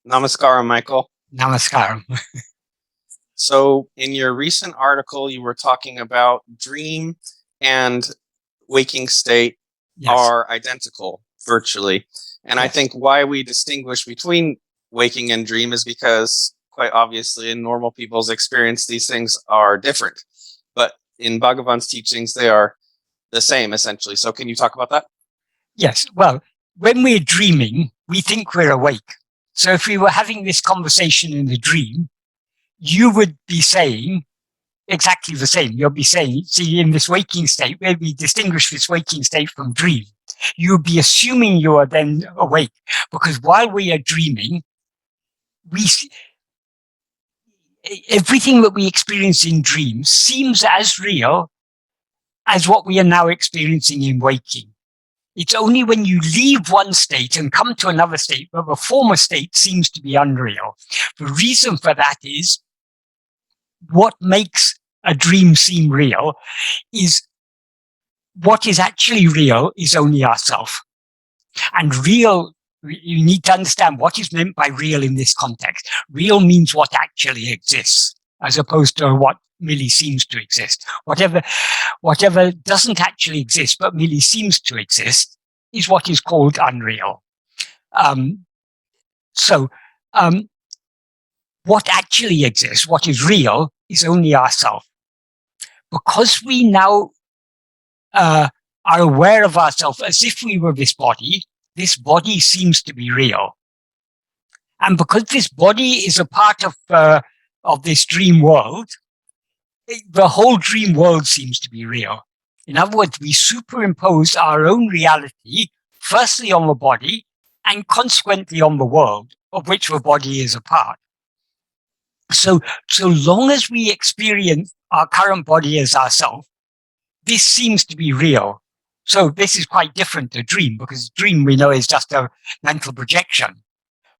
Namaskaram, Michael. Namaskaram. So in your recent article, you were talking about dream and waking state are identical virtually. And I think why we distinguish between waking and dream is because quite obviously in normal people's experience, these things are different. But in Bhagavan's teachings, they are the same essentially. So can you talk about that? Yes. Well, when we're dreaming, we think we're awake. So if we were having this conversation in a dream, you would be saying exactly the same. You'll be saying, see, in this waking state, where we distinguish this waking state from dream, you'll be assuming you are then awake, because while we are dreaming, everything that we experience in dreams seems as real as what we are now experiencing in waking. It's only when you leave one state and come to another state where the former state seems to be unreal. The reason for that is what makes a dream seem real is what is actually real is only ourself. And real, you need to understand what is meant by real in this context. Real means what actually exists, as opposed to what merely seems to exist. Whatever doesn't actually exist, but merely seems to exist, is what is called unreal. What actually exists, what is real, is only ourself. Because we now are aware of ourselves as if we were this body seems to be real. And because this body is a part of this dream world, the whole dream world seems to be real. In other words, we superimpose our own reality, firstly on the body, and consequently on the world, of which the body is a part. So long as we experience our current body as ourself, this seems to be real. So this is quite different to dream, because dream we know is just a mental projection.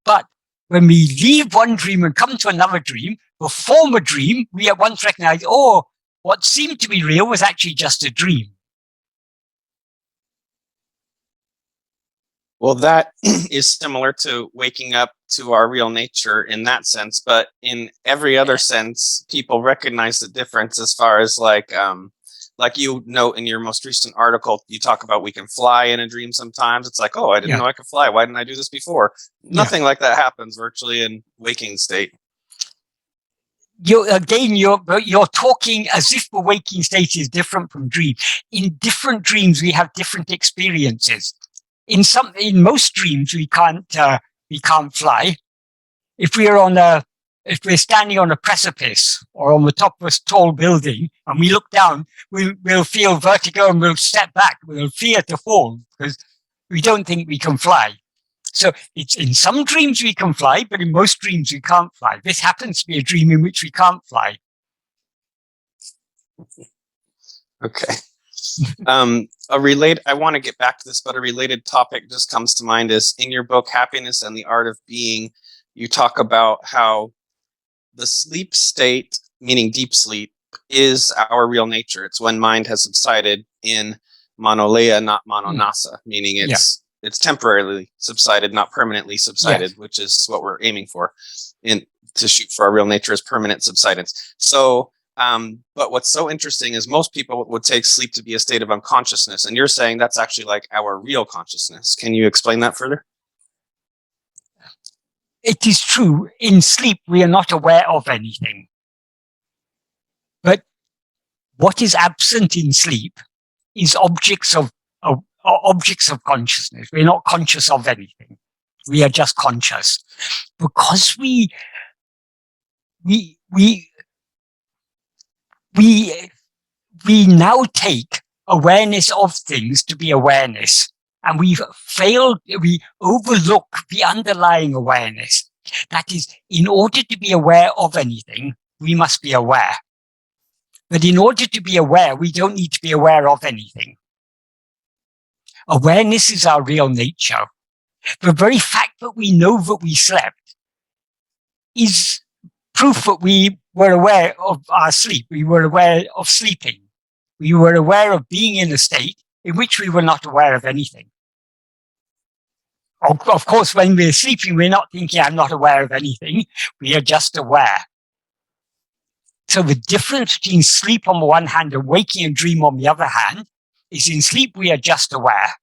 But when we leave one dream and come to another dream, the former dream, we at once recognize, oh, what seemed to be real was actually just a dream. Well, that is similar to waking up to our real nature in that sense, but in every other sense, people recognize the difference as far as like you note in your most recent article, you talk about we can fly in a dream sometimes. It's like, oh, I didn't know I could fly. Why didn't I do this before? Nothing like that happens virtually in waking state. You're talking as if the waking state is different from dream. In different dreams, we have different experiences. In most dreams, we can't fly. If we're standing on a precipice or on the top of a tall building and we look down, we'll feel vertigo and we'll step back. We'll fear to fall because we don't think we can fly. So it's in some dreams we can fly, but in most dreams we can't fly. This happens to be a dream in which we can't fly. Okay. I want to get back to this, but a related topic just comes to mind is in your book, Happiness and the Art of Being, you talk about how the sleep state, meaning deep sleep, is our real nature. It's when mind has subsided in manolaya, not manonasa, meaning it's temporarily subsided, not permanently subsided, which is what we're aiming for. To shoot for our real nature is permanent subsidence. So, but what's so interesting is most people would take sleep to be a state of unconsciousness, and you're saying that's actually like our real consciousness. Can you explain that further? It is true. In sleep, we are not aware of anything. But what is absent in sleep is objects of consciousness. We're not conscious of anything. We are just conscious. Because we now take awareness of things to be awareness. And we overlook the underlying awareness. That is, in order to be aware of anything, we must be aware. But in order to be aware, we don't need to be aware of anything. Awareness is our real nature. The very fact that we know that we slept is proof that we were aware of our sleep. We were aware of sleeping. We were aware of being in a state in which we were not aware of anything. Of course, when we're sleeping, we're not thinking, I'm not aware of anything. We are just aware. So the difference between sleep on the one hand and waking and dream on the other hand is in sleep, we are just aware.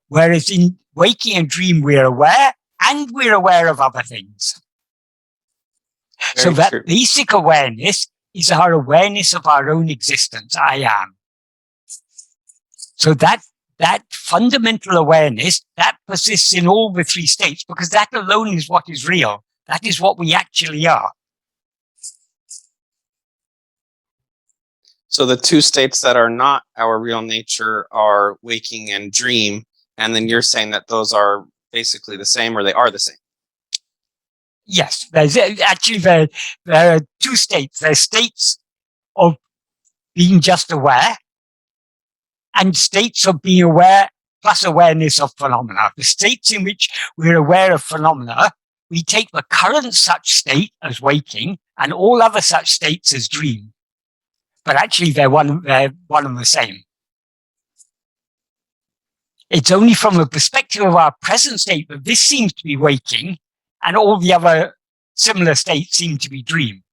Whereas in waking and dream, we're aware and we're aware of other things. So that basic awareness is our awareness of our own existence. I am. So that fundamental awareness, that persists in all the three states, because that alone is what is real. That is what we actually are. So the two states that are not our real nature are waking and dream. And then you're saying that those are basically the same, or they are the same. Yes, there's actually there are two states. There's states of being just aware and states of being aware plus awareness of phenomena. The states in which we're aware of phenomena, we take the current such state as waking and all other such states as dream. But actually they're one and the same. It's only from the perspective of our present state that this seems to be waking and all the other similar states seem to be dream.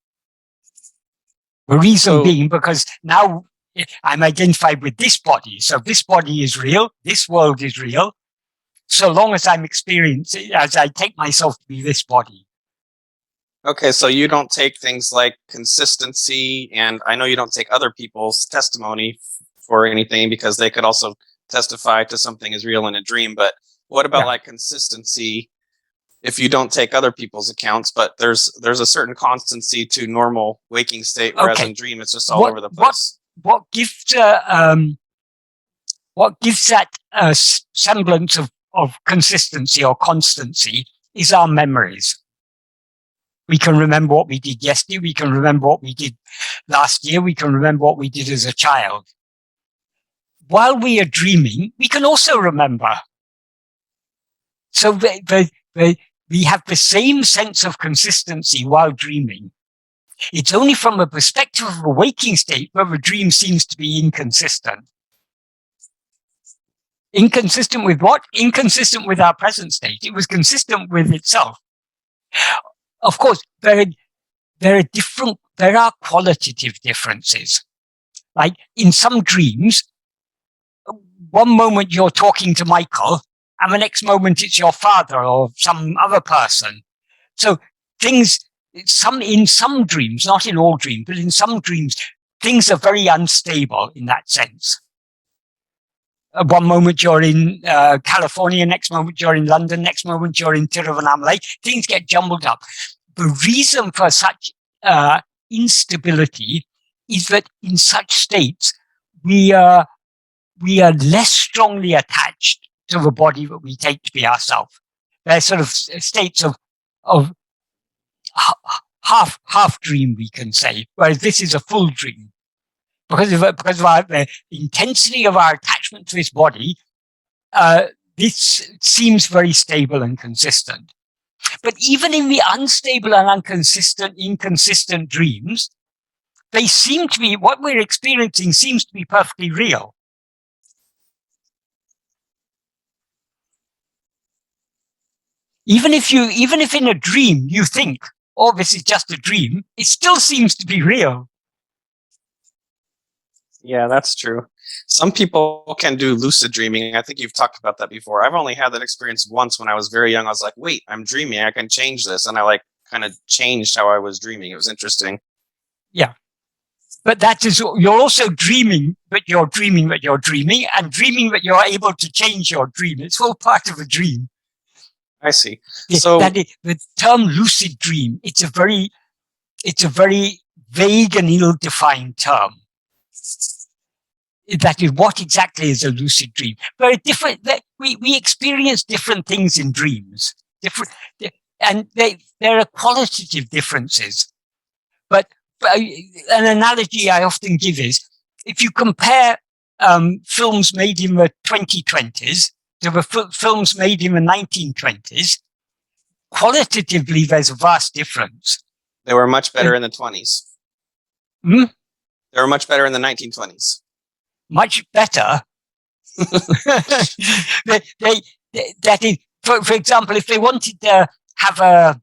The reason being because now I'm identified with this body. So this body is real. This world is real. So long as I'm experiencing, as I take myself to be this body. Okay, so you don't take things like consistency, and I know you don't take other people's testimony for anything because they could also testify to something as real in a dream. But what about like consistency? If you don't take other people's accounts, but there's a certain constancy to normal waking state, whereas in dream it's just all over the place. What gives that semblance of consistency or constancy is our memories. We can remember what we did yesterday. We can remember what we did last year. We can remember what we did as a child. While we are dreaming, we can also remember. So we have the same sense of consistency while dreaming. It's only from a perspective of a waking state where the dream seems to be inconsistent. Inconsistent with what? Inconsistent with our present state. It was consistent with itself. Of course, there are qualitative differences. Like in some dreams, one moment you're talking to Michael, and the next moment it's your father or some other person. So things, in some dreams, not in all dreams, but in some dreams, things are very unstable in that sense. One moment you're in California, next moment you're in London, next moment you're in Tiruvannāmalai. Things get jumbled up. The reason for such instability is that in such states, we are less strongly attached to the body that we take to be ourselves. They're sort of states of half dream, we can say, whereas this is a full dream. Because of the intensity of our attachment to this body, this seems very stable and consistent. But even in the unstable and inconsistent dreams, they seem to be, what we're experiencing seems to be perfectly real. Even if in a dream you think, oh, this is just a dream, it still seems to be real. Yeah, that's true. Some people can do lucid dreaming. I think you've talked about that before. I've only had that experience once when I was very young. I was like, wait, I'm dreaming. I can change this. And I kind of changed how I was dreaming. It was interesting. Yeah. But that is, you're also dreaming, but you're dreaming that you're dreaming, and dreaming that you're able to change your dream. It's all part of a dream. I see. So the term lucid dream, it's a very vague and ill-defined term. That is, what exactly is a lucid dream? Very different. We experience different things in dreams. And there are qualitative differences. But an analogy I often give is, if you compare films made in the 2020s to the films made in the 1920s, qualitatively there's a vast difference. They were much better in the 20s. Hmm? They were much better in the 1920s. Much better. That is, for example, if they wanted to have a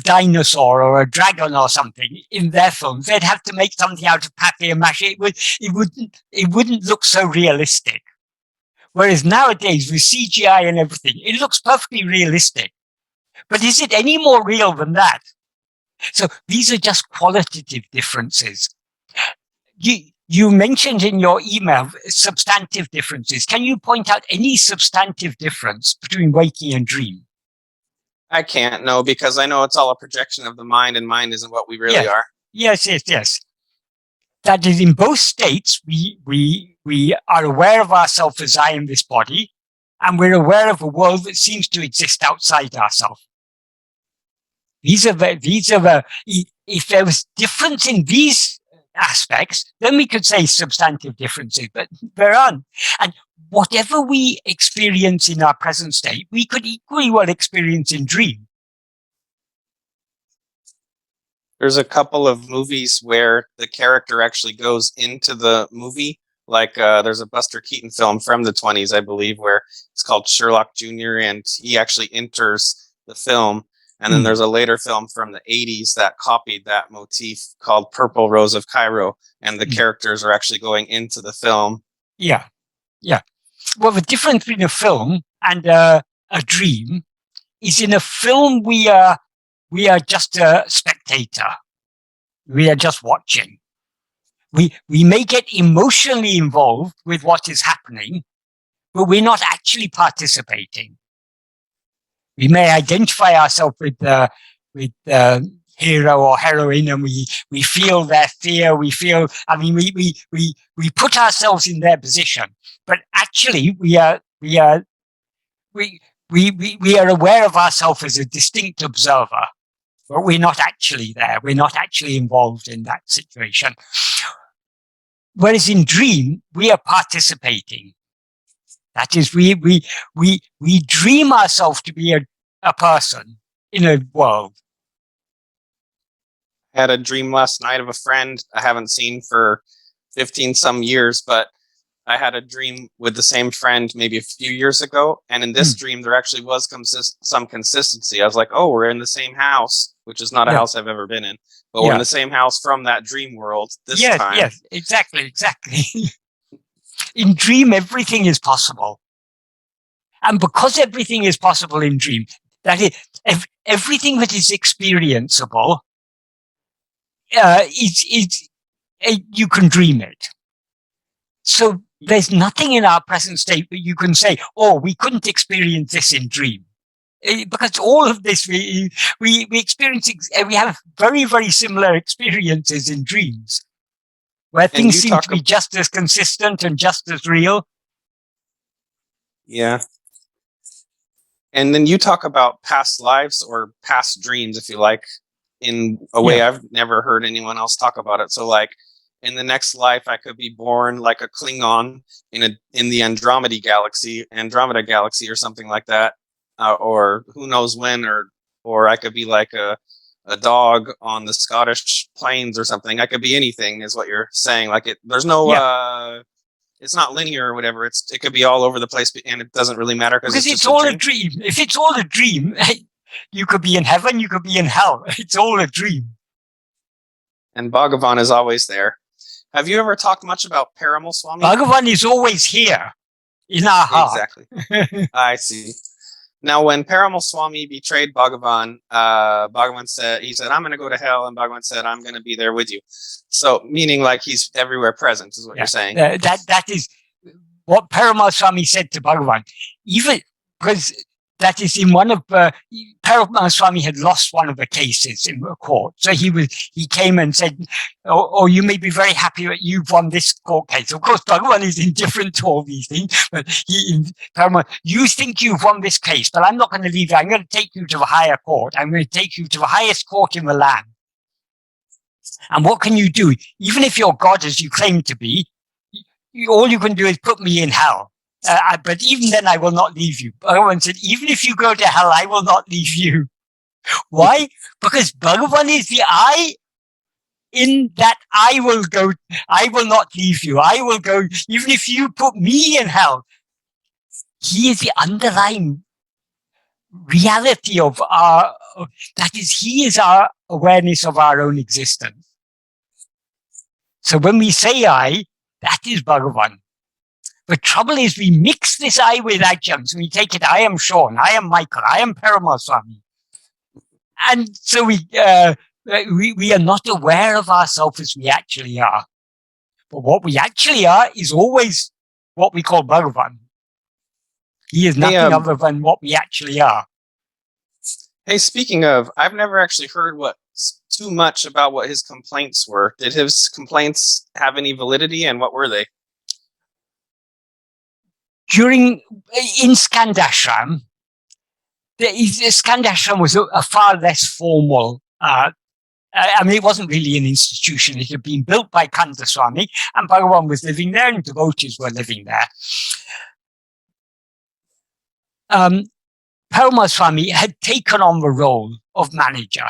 dinosaur or a dragon or something in their films, they'd have to make something out of papier-mâché. It wouldn't look so realistic. Whereas nowadays with CGI and everything, it looks perfectly realistic. But is it any more real than that? So these are just qualitative differences. You mentioned in your email substantive differences. Can you point out any substantive difference between waking and dream? I can't, no, because I know it's all a projection of the mind, and mind isn't what we really are. Yes. That is, in both states, we are aware of ourselves as I am this body, and we're aware of a world that seems to exist outside ourselves. If there was difference in these aspects, then we could say substantive differences, but there aren't. And whatever we experience in our present state, we could equally well experience in dream. There's a couple of movies where the character actually goes into the movie. Like there's a Buster Keaton film from the 20s, I believe, where it's called Sherlock Jr., and he actually enters the film. And then there's a later film from the 80s that copied that motif called Purple Rose of Cairo, and the characters are actually going into the film. Yeah. Well, the difference between a film and a dream is, in a film we are just a spectator. We are just watching. We may get emotionally involved with what is happening, but we're not actually participating. We may identify ourselves with the hero or heroine, and we feel their fear. We feel, we put ourselves in their position, but actually we are aware of ourselves as a distinct observer, but we're not actually there. We're not actually involved in that situation. Whereas in dream, we are participating. That is, we dream ourselves to be a person in a world. I had a dream last night of a friend I haven't seen for 15 some years, but I had a dream with the same friend maybe a few years ago. And in this dream, there actually was some consistency. I was like, oh, we're in the same house, which is not a house I've ever been in, but we're in the same house from that dream world this time. Yes, exactly. In dream, everything is possible. And because everything is possible in dream, that is, everything that is experienceable, you can dream it. So there's nothing in our present state that you can say, oh, we couldn't experience this in dream. Because all of this, we experience, we have very, very similar experiences in dreams, where things seem to be just as consistent and just as real. Yeah. And then you talk about past lives or past dreams, if you like, in a way I've never heard anyone else talk about it. So like, in the next life, I could be born like a Klingon in the Andromeda galaxy or something like that. Or who knows when, or I could be like a dog on the Scottish plains or something. I could be anything, is what you're saying. Like there's no, it's not linear or whatever. It could be all over the place, and it doesn't really matter because it's all a dream. If it's all a dream, you could be in heaven, you could be in hell. It's all a dream. And Bhagavan is always there. Have you ever talked much about Paramal Swami? Bhagavan is always here in our heart. Exactly. I see. Now, when Paramal Swami betrayed Bhagavan, Bhagavan said, I'm going to go to hell. And Bhagavan said, I'm going to be there with you. So meaning like he's everywhere present is what you're saying. That is what Paramal Swami said to Bhagavan. Even because that is in one of Paramal Swami had lost one of the cases in the court. So he came and said, oh, you may be very happy that you've won this court case. Of course, Bhagavan is indifferent to all these things, but Paramal, you think you've won this case, but I'm not going to leave you. I'm going to take you to the higher court. I'm going to take you to the highest court in the land. And what can you do? Even if you're God, as you claim to be, all you can do is put me in hell. But even then, I will not leave you. Bhagavan said, even if you go to hell, I will not leave you. Why? Because Bhagavan is the I, in that I will not leave you. I will go, even if you put me in hell. He is the underlying reality of that is, he is our awareness of our own existence. So when we say I, that is Bhagavan. The trouble is we mix this I with adjuncts. We take it, I am Sean, I am Michael, I am Paramaswami. And so we are not aware of ourselves as we actually are. But what we actually are is always what we call Bhagavan. He is nothing other than what we actually are. Hey, speaking of, I've never actually heard too much about what his complaints were. Did his complaints have any validity, and what were they? In Skandashram, the Skandashram was a far less formal. I mean, it wasn't really an institution. It had been built by Kandaswami, and Bhagavan was living there, and devotees were living there. Paramaswami had taken on the role of manager.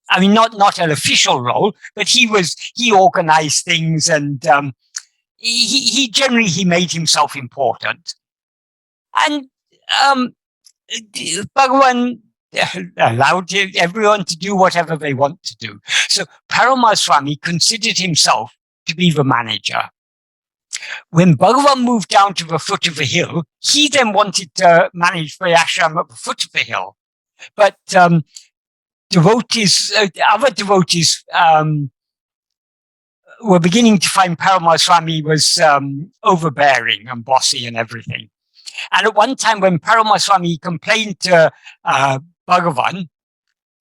I mean, not an official role, but he organized things, and he generally made himself important. And Bhagavan allowed everyone to do whatever they want to do. So Paramaswami considered himself to be the manager. When Bhagavan moved down to the foot of the hill, he then wanted to manage the ashram at the foot of the hill. But other devotees were beginning to find Paramaswami was overbearing and bossy and everything. And at one time when Paramaswami complained to Bhagavan,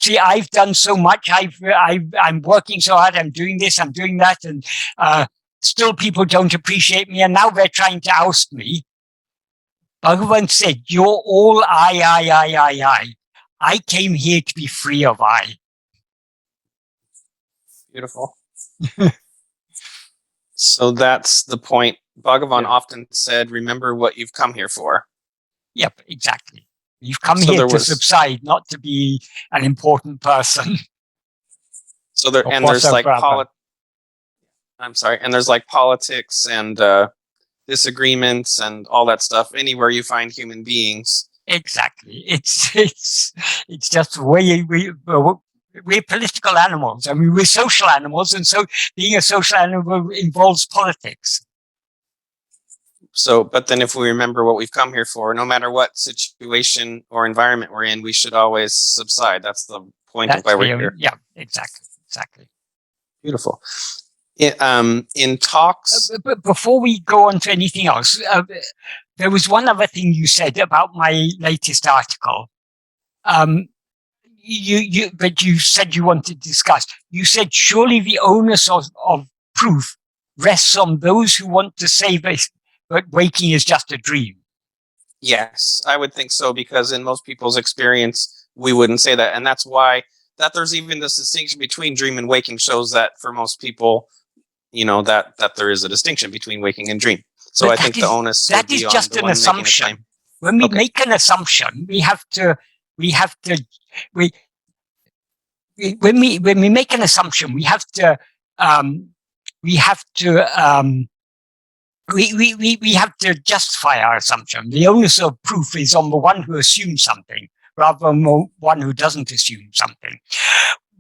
see, I've done so much, I'm working so hard, I'm doing this, I'm doing that, and still people don't appreciate me, and now they're trying to oust me. Bhagavan said, you're all I. I came here to be free of I. Beautiful. So that's the point. Bhagavan often said, remember what you've come here for. Yep, exactly. You've come here to subside, not to be an important person. So there's like politics and disagreements and all that stuff anywhere you find human beings. Exactly. It's just the way we're political animals. I mean, we're social animals, and so being a social animal involves politics. So, but then if we remember what we've come here for, no matter what situation or environment we're in, we should always subside. That's the point of why we're here. Yeah, exactly. Beautiful. In talks... But before we go on to anything else, there was one other thing you said about my latest article. But you said you wanted to discuss. You said, surely the onus of proof rests on those who want to say this, but waking is just a dream. Yes, I would think so, because in most people's experience, we wouldn't say that. And that's why that there's even this distinction between dream and waking shows that for most people, that there is a distinction between waking and dream. So but I think the onus that is just an assumption. When we make an assumption, when we make an assumption, we have to justify our assumption. The onus of proof is on the one who assumes something, rather than the one who doesn't assume something.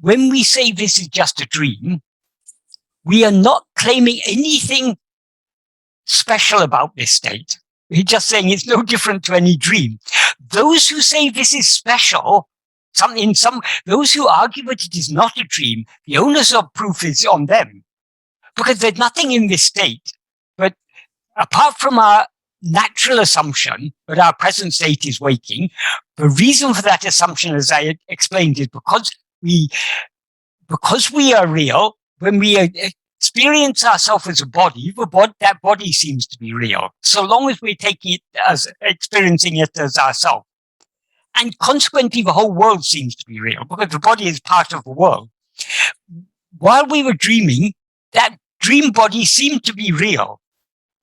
When we say this is just a dream, we are not claiming anything special about this state. We're just saying it's no different to any dream. Those who say this is special, those who argue that it is not a dream, the onus of proof is on them, because there's nothing in this state. But apart from our natural assumption that our present state is waking, the reason for that assumption, as I explained, is because we are real. When we experience ourselves as a body, that body seems to be real, so long as we're taking it as experiencing it as ourselves. And consequently, the whole world seems to be real, because the body is part of the world. While we were dreaming, that dream body seemed to be real.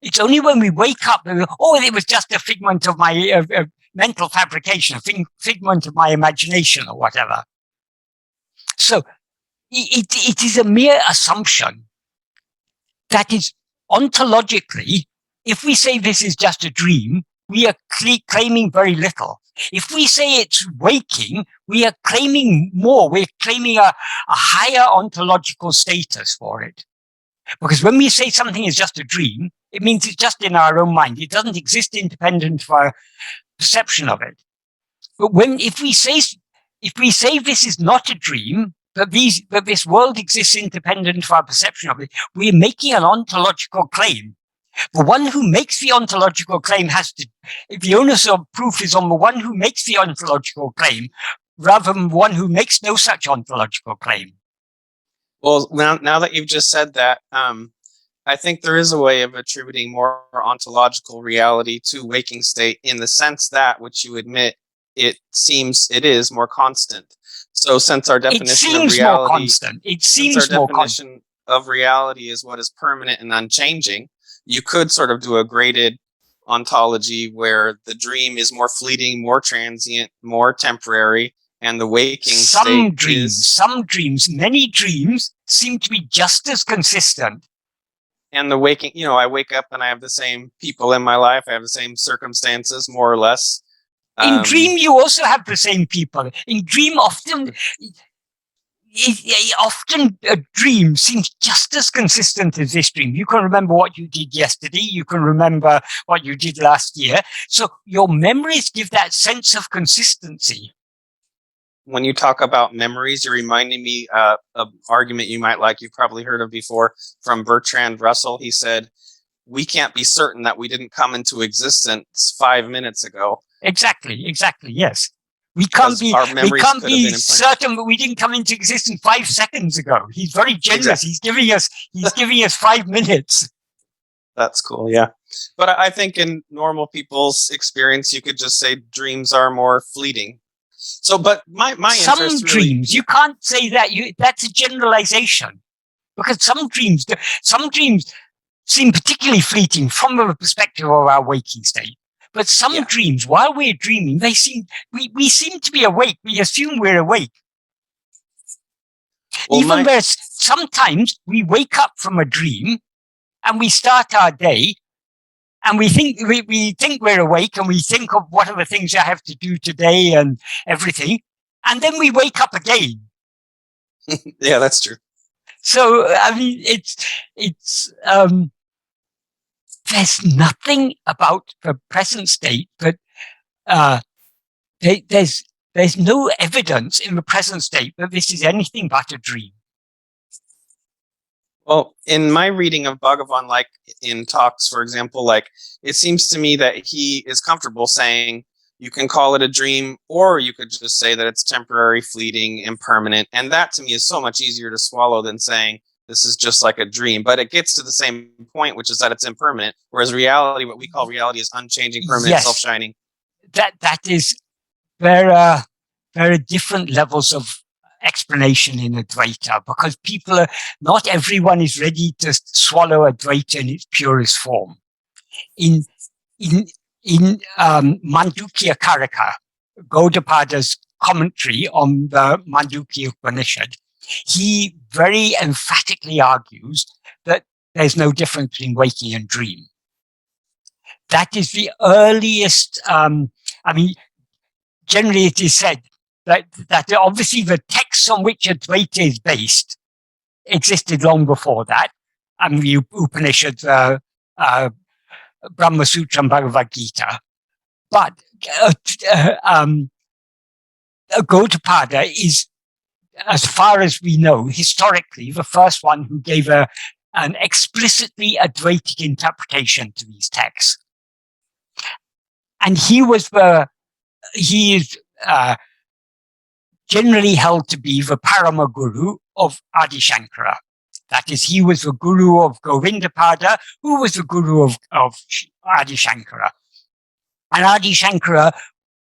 It's only when we wake up that it was just a figment of my mental fabrication, a figment of my imagination or whatever. So it is a mere assumption that is ontologically, if we say this is just a dream, we are claiming very little. If we say it's waking, we are claiming more. We're claiming a higher ontological status for it. Because when we say something is just a dream, it means it's just in our own mind. It doesn't exist independent of our perception of it. But if we say this is not a dream, but this world exists independent of our perception of it, we're making an ontological claim. The one who makes the ontological claim the onus of proof is on the one who makes the ontological claim, rather than one who makes no such ontological claim. Well, now that you've just said that, I think there is a way of attributing more ontological reality to waking state, in the sense that, which you admit, it seems it is more constant. So since our definition of reality, of reality is what is permanent and unchanging, you could sort of do a graded ontology where the dream is more fleeting, more transient, more temporary, and the waking state many dreams seem to be just as consistent. And the waking, I wake up and I have the same people in my life. I have the same circumstances, more or less. In dream, you also have the same people. In dream, often a dream seems just as consistent as this dream. You can remember what you did yesterday. You can remember what you did last year. So your memories give that sense of consistency. When you talk about memories, you're reminding me of an argument you might like. You've probably heard of before from Bertrand Russell. He said, we can't be certain that we didn't come into existence 5 minutes ago. Exactly, yes. We can't be certain that we didn't come into existence 5 seconds ago. He's very generous. Exactly. He's giving us 5 minutes. That's cool, yeah. But I think in normal people's experience, you could just say dreams are more fleeting. So, but my some interest dreams, you can't say that. That's a generalization, because some dreams seem particularly fleeting from the perspective of our waking state. But some dreams, while we're dreaming, we seem to be awake. We assume we're awake. Well, sometimes we wake up from a dream and we start our day and we think we're awake, and we think of what are the things I have to do today and everything. And then we wake up again. Yeah, that's true. So, I mean, there's nothing about the present state, but there's no evidence in the present state that this is anything but a dream. Well, in my reading of Bhagavan, like in talks, for example, like it seems to me that he is comfortable saying you can call it a dream, or you could just say that it's temporary, fleeting, impermanent. And that to me is so much easier to swallow than saying this is just like a dream. But it gets to the same point, which is that it's impermanent. Whereas reality, what we call reality, is unchanging, permanent, self-shining. That is very different levels of explanation in Advaita, because not everyone is ready to swallow Advaita in its purest form. In Mandukya Karika, Gaudapada's commentary on the Mandukya Upanishad, he very emphatically argues that there's no difference between waking and dream. That is the earliest, generally it is said that obviously the texts on which Advaita is based existed long before that. The Upanishad, Brahma Sutra and Bhagavad Gītā. But Gaudapada is, as far as we know, historically, the first one who gave an explicitly Advaitic interpretation to these texts. And he is generally held to be the Parama Guru of Adi Shankara. That is, he was the guru of Govindapada, who was the guru of Adi Shankara. And Adi Shankara,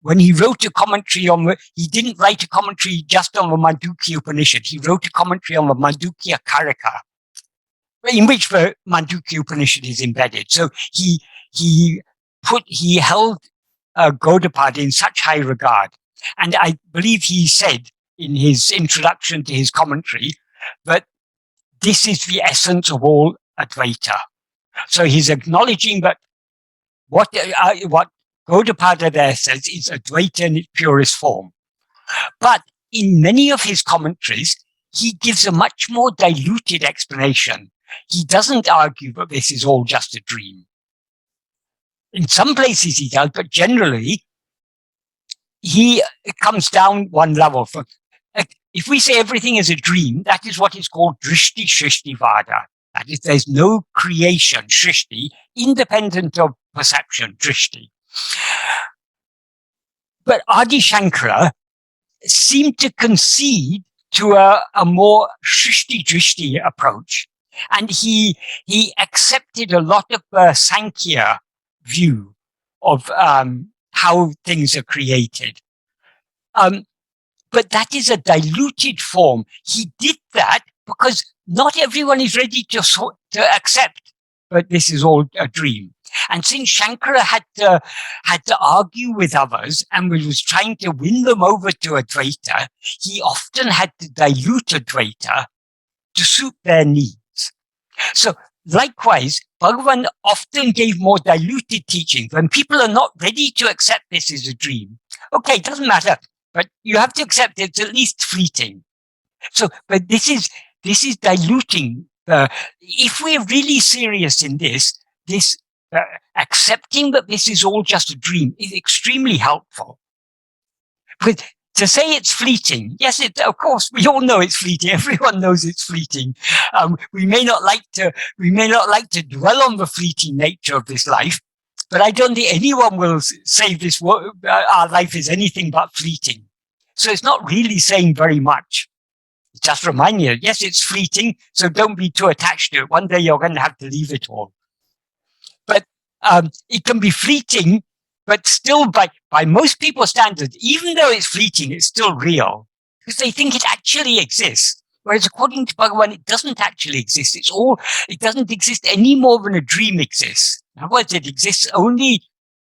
when he wrote a commentary he didn't write a commentary just on the Mandukya Upanishad. He wrote a commentary on the Mandukya Karika, in which the Mandukya Upanishad is embedded. So he held Gaudapada in such high regard. And I believe he said in his introduction to his commentary that this is the essence of all Advaita. So he's acknowledging that what Gaudapada there says is Advaita in its purest form. But in many of his commentaries, he gives a much more diluted explanation. He doesn't argue that this is all just a dream. In some places he does, but generally he comes down one level. From, if we say everything is a dream, that is what is called Drishti Shrishti Vada. That is, there's no creation, Shrishti, independent of perception, Drishti. But Adi Shankara seemed to concede to a more Shrishti Drishti approach. And he accepted a lot of Sankhya view of how things are created. But that is a diluted form. He did that because not everyone is ready to accept that this is all a dream. And since Shankara had to argue with others and was trying to win them over to Advaita, he often had to dilute Advaita to suit their needs. So likewise, Bhagavan often gave more diluted teachings when people are not ready to accept this as a dream. Okay, it doesn't matter, but you have to accept it's at least fleeting. So, but this is diluting. If we're really serious in this accepting that this is all just a dream is extremely helpful. But to say it's fleeting, yes, of course, we all know it's fleeting. Everyone knows it's fleeting. We may not like to dwell on the fleeting nature of this life, but I don't think anyone will say our life is anything but fleeting. So it's not really saying very much. Just remind you, yes, it's fleeting, so don't be too attached to it. One day you're going to have to leave it all. But it can be fleeting, but still by most people's standards, even though it's fleeting, it's still real because they think it actually exists. Whereas according to Bhagavan, it doesn't actually exist. It doesn't exist any more than a dream exists. In other words, it exists only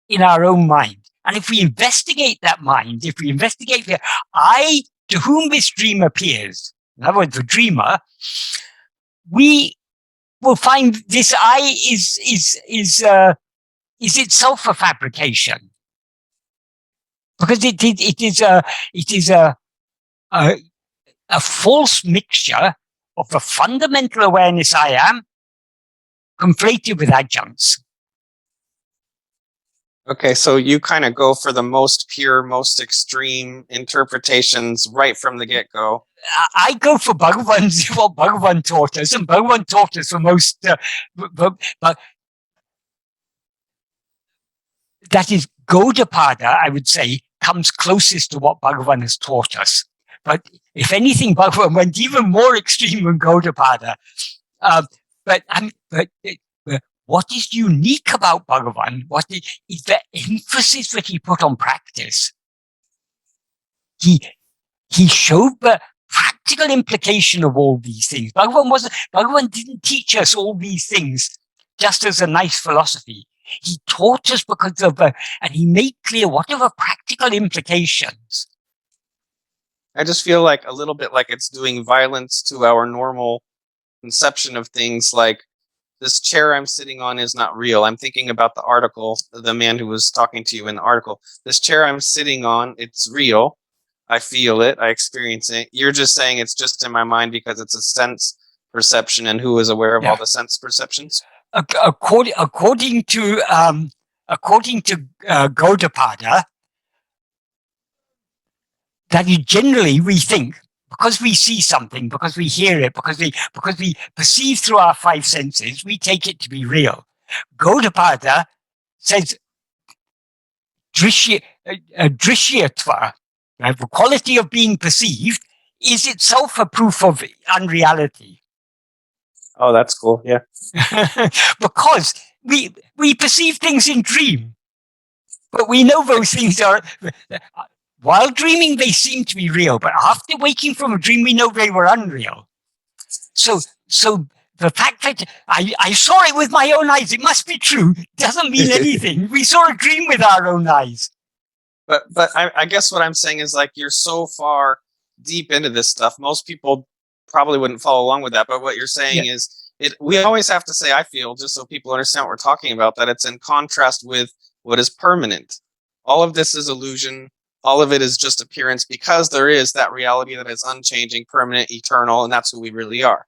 in our own mind. And if we investigate that mind, if we investigate the I to whom this dream appears, in other words, the dreamer, we will find this I is itself a fabrication, because it is a false mixture of the fundamental awareness I am conflated with adjuncts. Okay, so you kind of go for the most pure, most extreme interpretations right from the get-go. I go for Bhagavan's, what Bhagavan taught us, and Bhagavan taught us the most, but that is Gaudapada, I would say, comes closest to what Bhagavan has taught us. But if anything, Bhagavan went even more extreme than Gaudapada. But what is unique about Bhagavan? What is the emphasis that he put on practice? He showed the practical implication of all these things. Bhagavan didn't teach us all these things just as a nice philosophy. He taught us because of and he made clear what are the practical implications. I just feel like a little bit like it's doing violence to our normal conception of things, like this chair I'm sitting on is not real. I'm thinking about the article, the man who was talking to you in the article. This chair I'm sitting on, it's real. I feel it. I experience it. You're just saying it's just in my mind because it's a sense perception, and who is aware of all the sense perceptions? According to Gaudapada, that generally we think, because we see something, because we hear it, because we perceive through our five senses, we take it to be real. Gaudapada says drishyatva, the quality of being perceived, is itself a proof of unreality. Oh, that's cool. Yeah. Because we perceive things in dream, but we know those things are, while dreaming, they seem to be real, but after waking from a dream, we know they were unreal. So the fact that I saw it with my own eyes, it must be true, doesn't mean anything. We saw a dream with our own eyes. But I guess what I'm saying is, like, you're so far deep into this stuff, most people probably wouldn't follow along with that. But what you're saying is, we always have to say I feel, just so people understand what we're talking about, that it's in contrast with what is permanent. all of this is illusion. All of it is just appearance, because there is that reality that is unchanging, permanent, eternal, and that's who we really are.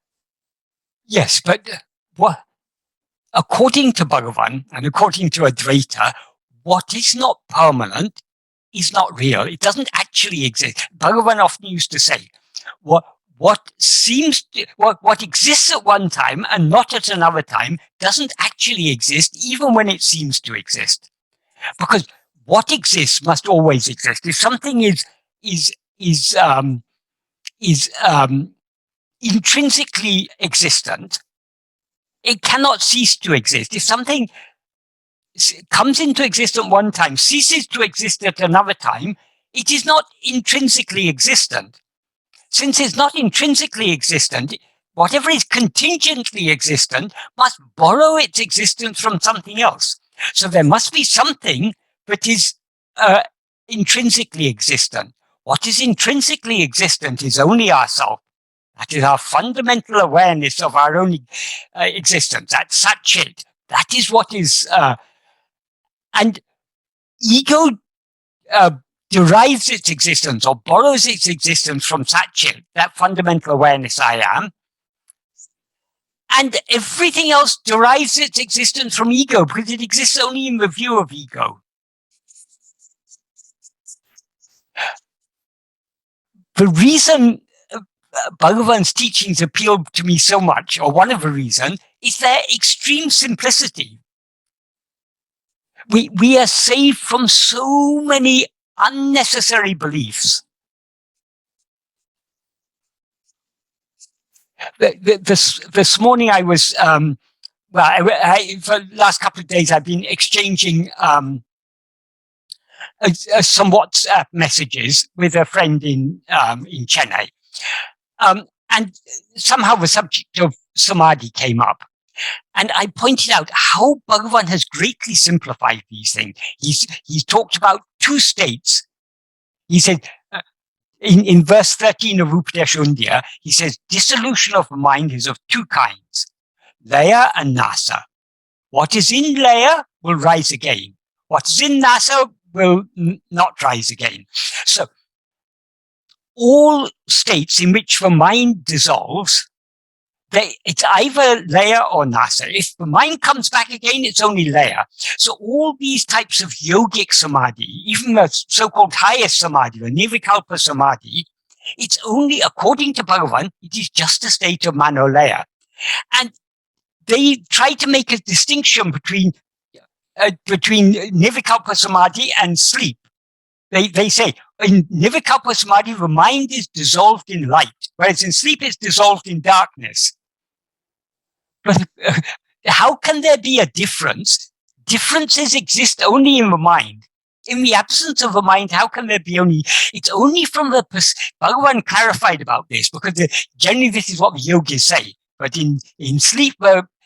Yes, but what, according to Bhagavan and according to Advaita, what is not permanent is not real. It doesn't actually exist. Bhagavan often used to say, what exists at one time and not at another time doesn't actually exist, even when it seems to exist. Because what exists must always exist. If something is intrinsically existent, it cannot cease to exist. If something comes into existence one time, ceases to exist at another time, it is not intrinsically existent. Since it's not intrinsically existent, whatever is contingently existent must borrow its existence from something else. So there must be something that is intrinsically existent. What is intrinsically existent is only ourself. That is our fundamental awareness of our own existence. That's such it. That is what is... and ego derives its existence or borrows its existence from Satchit, that fundamental awareness I am. And everything else derives its existence from ego, because it exists only in the view of ego. The reason Bhagavan's teachings appeal to me so much, or one of the reasons, is their extreme simplicity. We are saved from so many unnecessary beliefs. This morning I was, for the last couple of days I've been exchanging some WhatsApp messages with a friend in Chennai. And somehow the subject of samadhi came up. And I pointed out how Bhagavan has greatly simplified these things. He's talked about two states. He said, in verse 13 of Upadēśa Undiyār, he says, dissolution of the mind is of two kinds, laya and nasa. What is in laya will rise again. What is in nasa will not rise again. So all states in which the mind dissolves, it's either laya or nasa. If the mind comes back again, it's only laya. So all these types of yogic samadhi, even the so-called highest samadhi, the nirvikalpa samadhi, it's only, according to Bhagavan, it is just a state of manolaya. And they try to make a distinction between nirvikalpa samadhi and sleep. They say, in nirvikalpa samadhi, the mind is dissolved in light, whereas in sleep it's dissolved in darkness. But how can there be a difference? Differences exist only in the mind. In the absence of the mind, how can there be only... It's only from the... Bhagavan clarified about this, because generally this is what the yogis say. But in sleep,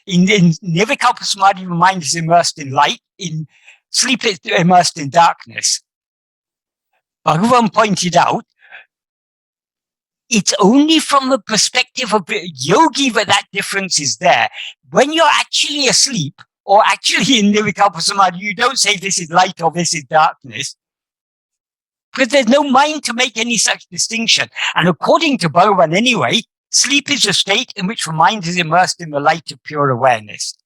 in nirvikalpa samadhi, the mind is immersed in light. In sleep, it's immersed in darkness. Bhagavan pointed out, it's only from the perspective of the yogi that difference is there. When you're actually asleep, or actually in nirvikalpa samadhi, you don't say this is light or this is darkness, because there's no mind to make any such distinction. And according to Bhagavan anyway, sleep is a state in which the mind is immersed in the light of pure awareness.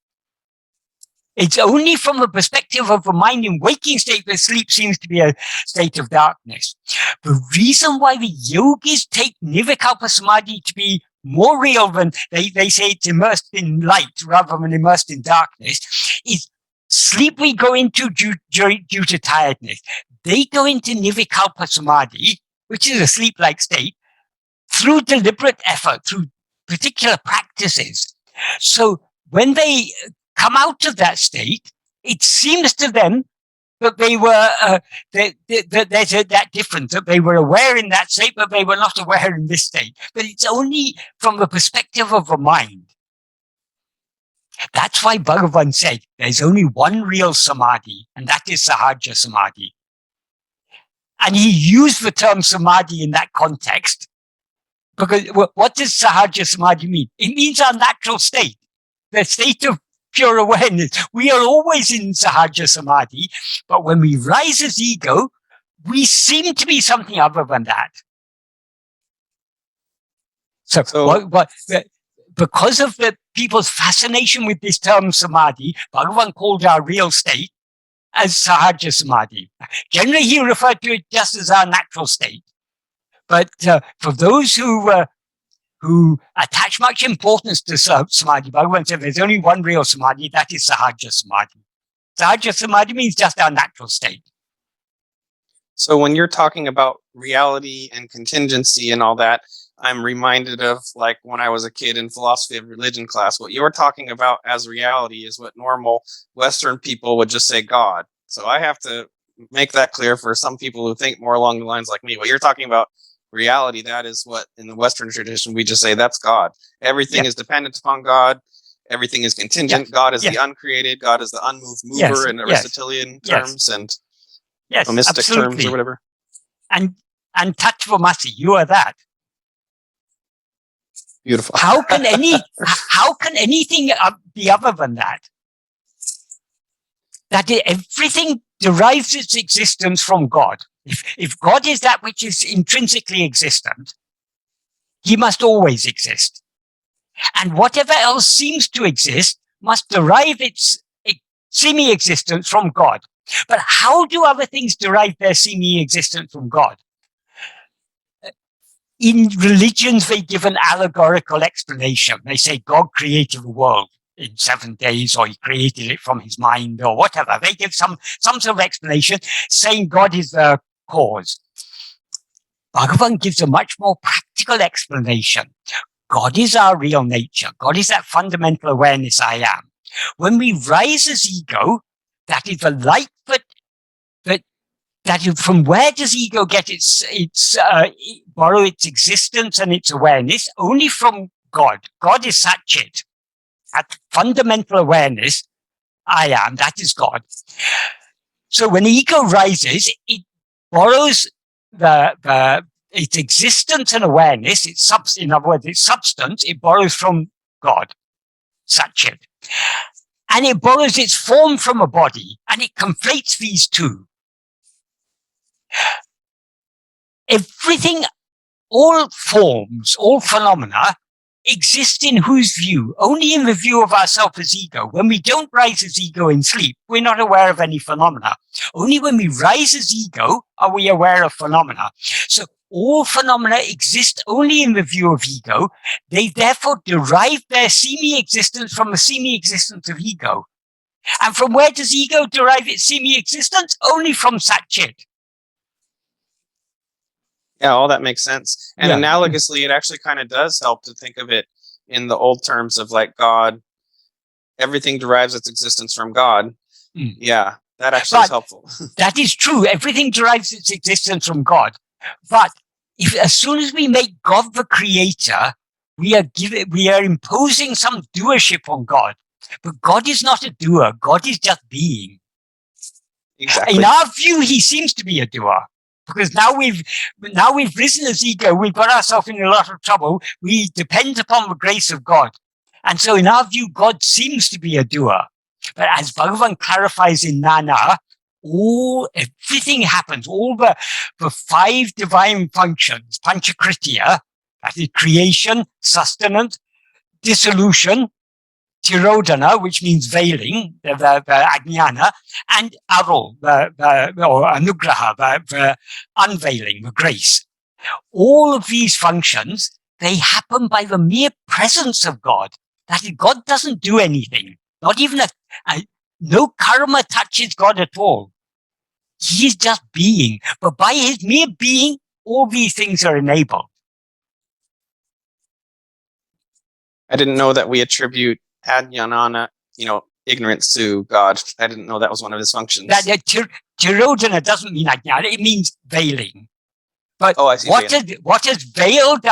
It's only from the perspective of the mind in waking state that sleep seems to be a state of darkness. The reason why the yogis take nirvikalpa samadhi to be more real than they say it's immersed in light rather than immersed in darkness is sleep we go into due to tiredness. They go into nirvikalpa samadhi, which is a sleep-like state, through deliberate effort, through particular practices. So when they come out of that state, it seems to them that they were, there's that difference, that they were aware in that state, but they were not aware in this state. But it's only from the perspective of the mind. That's why Bhagavan said there's only one real samadhi, and that is Sahaja Samadhi. And he used the term samadhi in that context, because what does Sahaja Samadhi mean? It means our natural state, the state of pure awareness. We are always in Sahaja Samadhi, but when we rise as ego, we seem to be something other than that. So because of the people's fascination with this term samadhi, Bhagavan called our real state as Sahaja Samadhi. Generally, he referred to it just as our natural state. But for those who attach much importance to samadhi, Bhagavan said there's only one real samadhi, that is Sahaja Samadhi. Sahaja Samadhi means just our natural state. So when you're talking about reality and contingency and all that, I'm reminded of like when I was a kid in philosophy of religion class, what you're talking about as reality is what normal Western people would just say God. So I have to make that clear for some people who think more along the lines like me. What you're talking about reality, that is what in the Western tradition, we just say that's God. Everything is dependent upon God. Everything is contingent. God is the uncreated. God is the unmoved mover in Aristotelian terms and mystic absolutely. terms or whatever. And Tattvamasi, you are that. Beautiful. How can anything be other than that? That everything derives its existence from God. If God is that which is intrinsically existent, he must always exist. And whatever else seems to exist must derive its seeming existence from God. But how do other things derive their seeming existence from God? In religions, they give an allegorical explanation. They say God created the world in 7 days, or he created it from his mind, or whatever. They give some sort of explanation saying God is the cause. Bhagavan gives a much more practical explanation. God is our real nature. God is that fundamental awareness I am. When we rise as ego, that is the light that from where does ego get borrow its existence and its awareness? Only from God. God is Satchit. At fundamental awareness, I am, that is God. So when ego rises, it borrows its existence and awareness, in other words, its substance, it borrows from God, Satchit. And it borrows its form from a body, and it conflates these two. Everything, all forms, all phenomena exist in whose view? Only in the view of ourselves as ego. When we don't rise as ego in sleep, we're not aware of any phenomena. Only when we rise as ego are we aware of phenomena. So all phenomena exist only in the view of ego. They therefore derive their seeming existence from the seeming existence of ego. And from where does ego derive its seeming existence? Only from Satchit. Yeah, all that makes sense. And analogously, it actually kind of does help to think of it in the old terms of like God, everything derives its existence from God. Yeah, that actually is helpful. That is true. Everything derives its existence from God. But as soon as we make God the creator, we are imposing some doership on God. But God is not a doer. God is just being. Exactly. In our view, he seems to be a doer. Because now we've risen as ego, we've got ourselves in a lot of trouble. We depend upon the grace of God. And so in our view, God seems to be a doer. But as Bhagavan clarifies in Nāṉ Ār, everything happens, all the 5 divine functions, Panchakritya, that is creation, sustenance, dissolution, Tirodhana, which means veiling, the ajnana, and arul, or anugraha, the unveiling, the grace. All of these functions, they happen by the mere presence of God. That is, God doesn't do anything. Not even no karma touches God at all. He is just being. But by his mere being, all these things are enabled. I didn't know that we attribute Adyanana, ignorance to God. I didn't know that was one of his functions. Tirodhana doesn't mean ajnana, it means veiling. But I see, what has veiled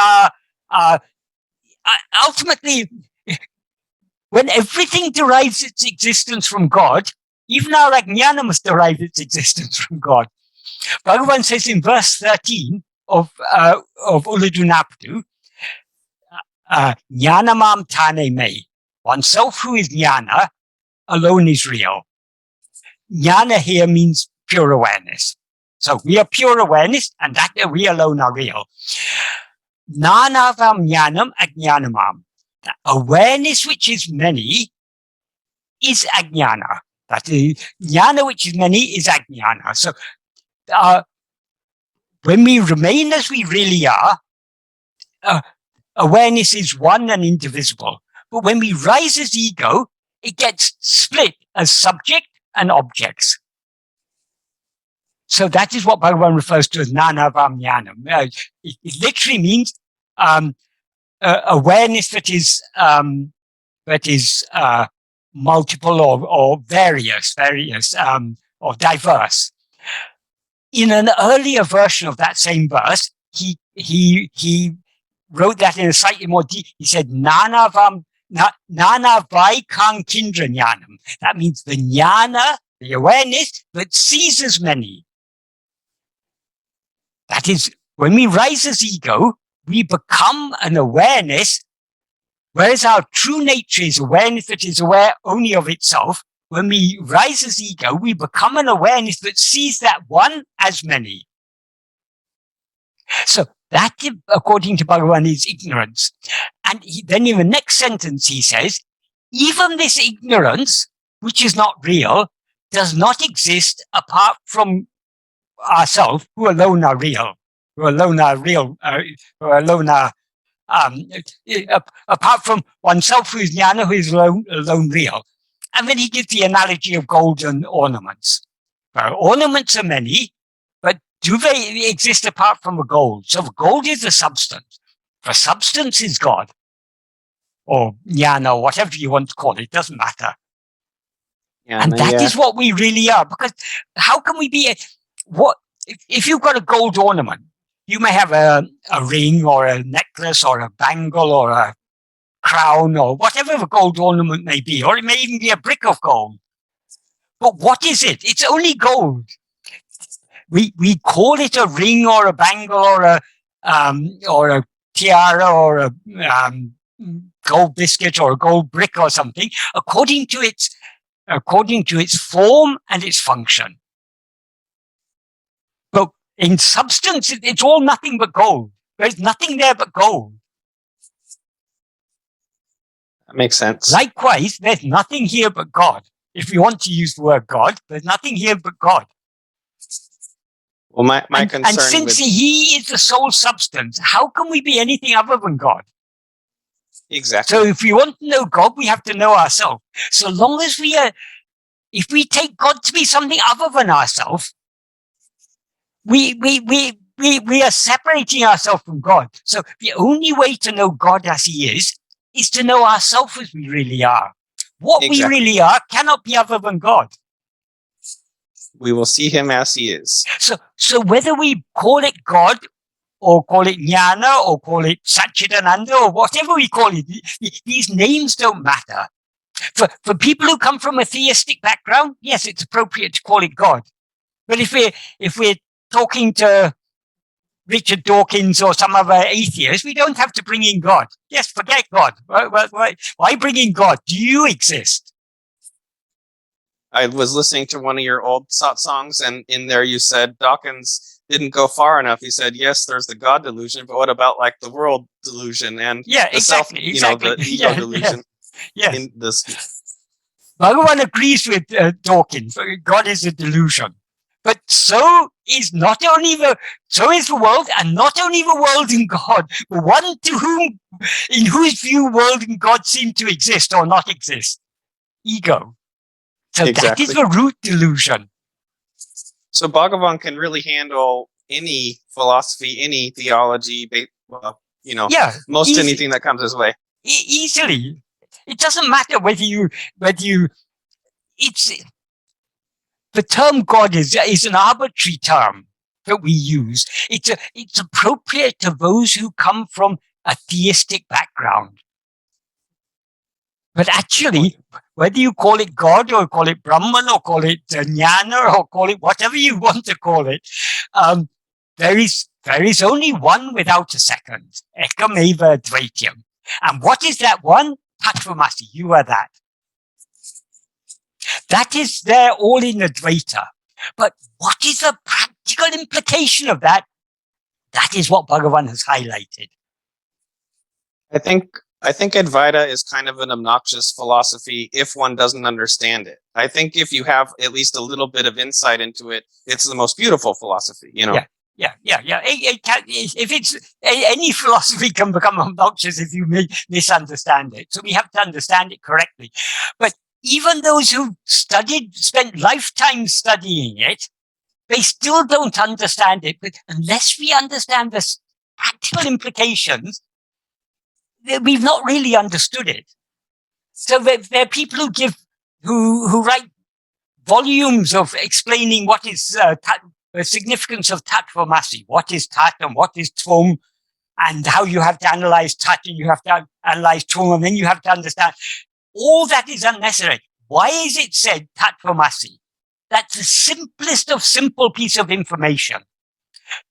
ultimately, when everything derives its existence from God, even our ajnana must derive its existence from God. Bhagavan says in verse 13 of Uḷḷadu Nāṛpadu, Jnanamam tane me. Oneself who is jnana alone is real. Jnana here means pure awareness. So we are pure awareness, and that we alone are real. Nānavam jnanam ajnanamam. Awareness which is many is ajnana. That is, jnana which is many is ajnana. So when we remain as we really are, awareness is one and indivisible. But when we rise as ego, it gets split as subject and objects. So that is what Bhagavan refers to as nānavam jnanam. It literally means awareness that is multiple or various, or diverse. In an earlier version of that same verse, he wrote that in a slightly more deep. He said nānavai kankindra jnanam. That means the jnana, the awareness that sees as many. That is, when we rise as ego, we become an awareness, whereas our true nature is awareness that is aware only of itself. When we rise as ego, we become an awareness that sees that one as many. So that, according to Bhagavan, is ignorance. And then in the next sentence, he says, even this ignorance, which is not real, does not exist apart from ourselves, who alone are real, apart from oneself, who is jnana, who is alone real. And then he gives the analogy of golden ornaments. Ornaments are many, but do they exist apart from the gold? So the gold is the substance. The substance is God, or jnana, or whatever you want to call it, doesn't matter. And that is what we really are. Because how can we be if you've got a gold ornament, you may have a ring or a necklace or a bangle or a crown or whatever the gold ornament may be, or it may even be a brick of gold. But what is it? It's only gold. We call it a ring or a bangle or a tiara or a gold biscuit or a gold brick or something, according to its form and its function. But in substance, it's all nothing but gold. There's nothing there but gold. That makes sense. Likewise, there's nothing here but God. If you want to use the word God, there's nothing here but God. Well, my concern, and since he is the sole substance, how can we be anything other than God? Exactly. So if we want to know God, we have to know ourselves. So long as if we take God to be something other than ourselves, we are separating ourselves from God. So the only way to know God as he is to know ourselves as we really are. What we really are cannot be other than God. We will see him as he is. So whether we call it God, or call it jnana, or call it Satchidananda, or whatever we call it, these names don't matter. For people who come from a theistic background, yes, it's appropriate to call it God. But if we're talking to Richard Dawkins or some other atheist, we don't have to bring in God. Yes, forget God. Why bring in God? Do you exist? I was listening to one of your old songs, and in there you said Dawkins didn't go far enough. He said, yes, there's the God delusion, but what about like the world delusion and the exactly. the ego delusion? Yes. In this, Bhagavan agrees with Dawkins. God is a delusion. But so is the world, and not only the world and God, but one in whose view world and God seem to exist or not exist. Ego. So that is the root delusion. So Bhagavan can really handle any philosophy, any theology, most anything that comes his way. Easily. It doesn't matter the term God is an arbitrary term that we use. It's appropriate to those who come from a theistic background. But actually, whether you call it God or call it Brahman or call it jnana or call it whatever you want to call it, there is only one without a second. Ekameva dvaityam. And what is that one? Tattvamasi. You are that. That is there all in Advaita. But what is the practical implication of that? That is what Bhagavan has highlighted. I think Advaita is kind of an obnoxious philosophy if one doesn't understand it. I think if you have at least a little bit of insight into it, it's the most beautiful philosophy, you know? Yeah. If it's any philosophy can become obnoxious if you misunderstand it. So we have to understand it correctly. But even those who spent lifetimes studying it, they still don't understand it. But unless we understand the practical implications, we've not really understood it. So there are people who write volumes of explaining what is the significance of tattvamasi, what is tat and what is tvam, and how you have to analyze tat and you have to analyze tvam, and then you have to understand. All that is unnecessary. Why is it said tattvamasi? That's the simplest of simple piece of information.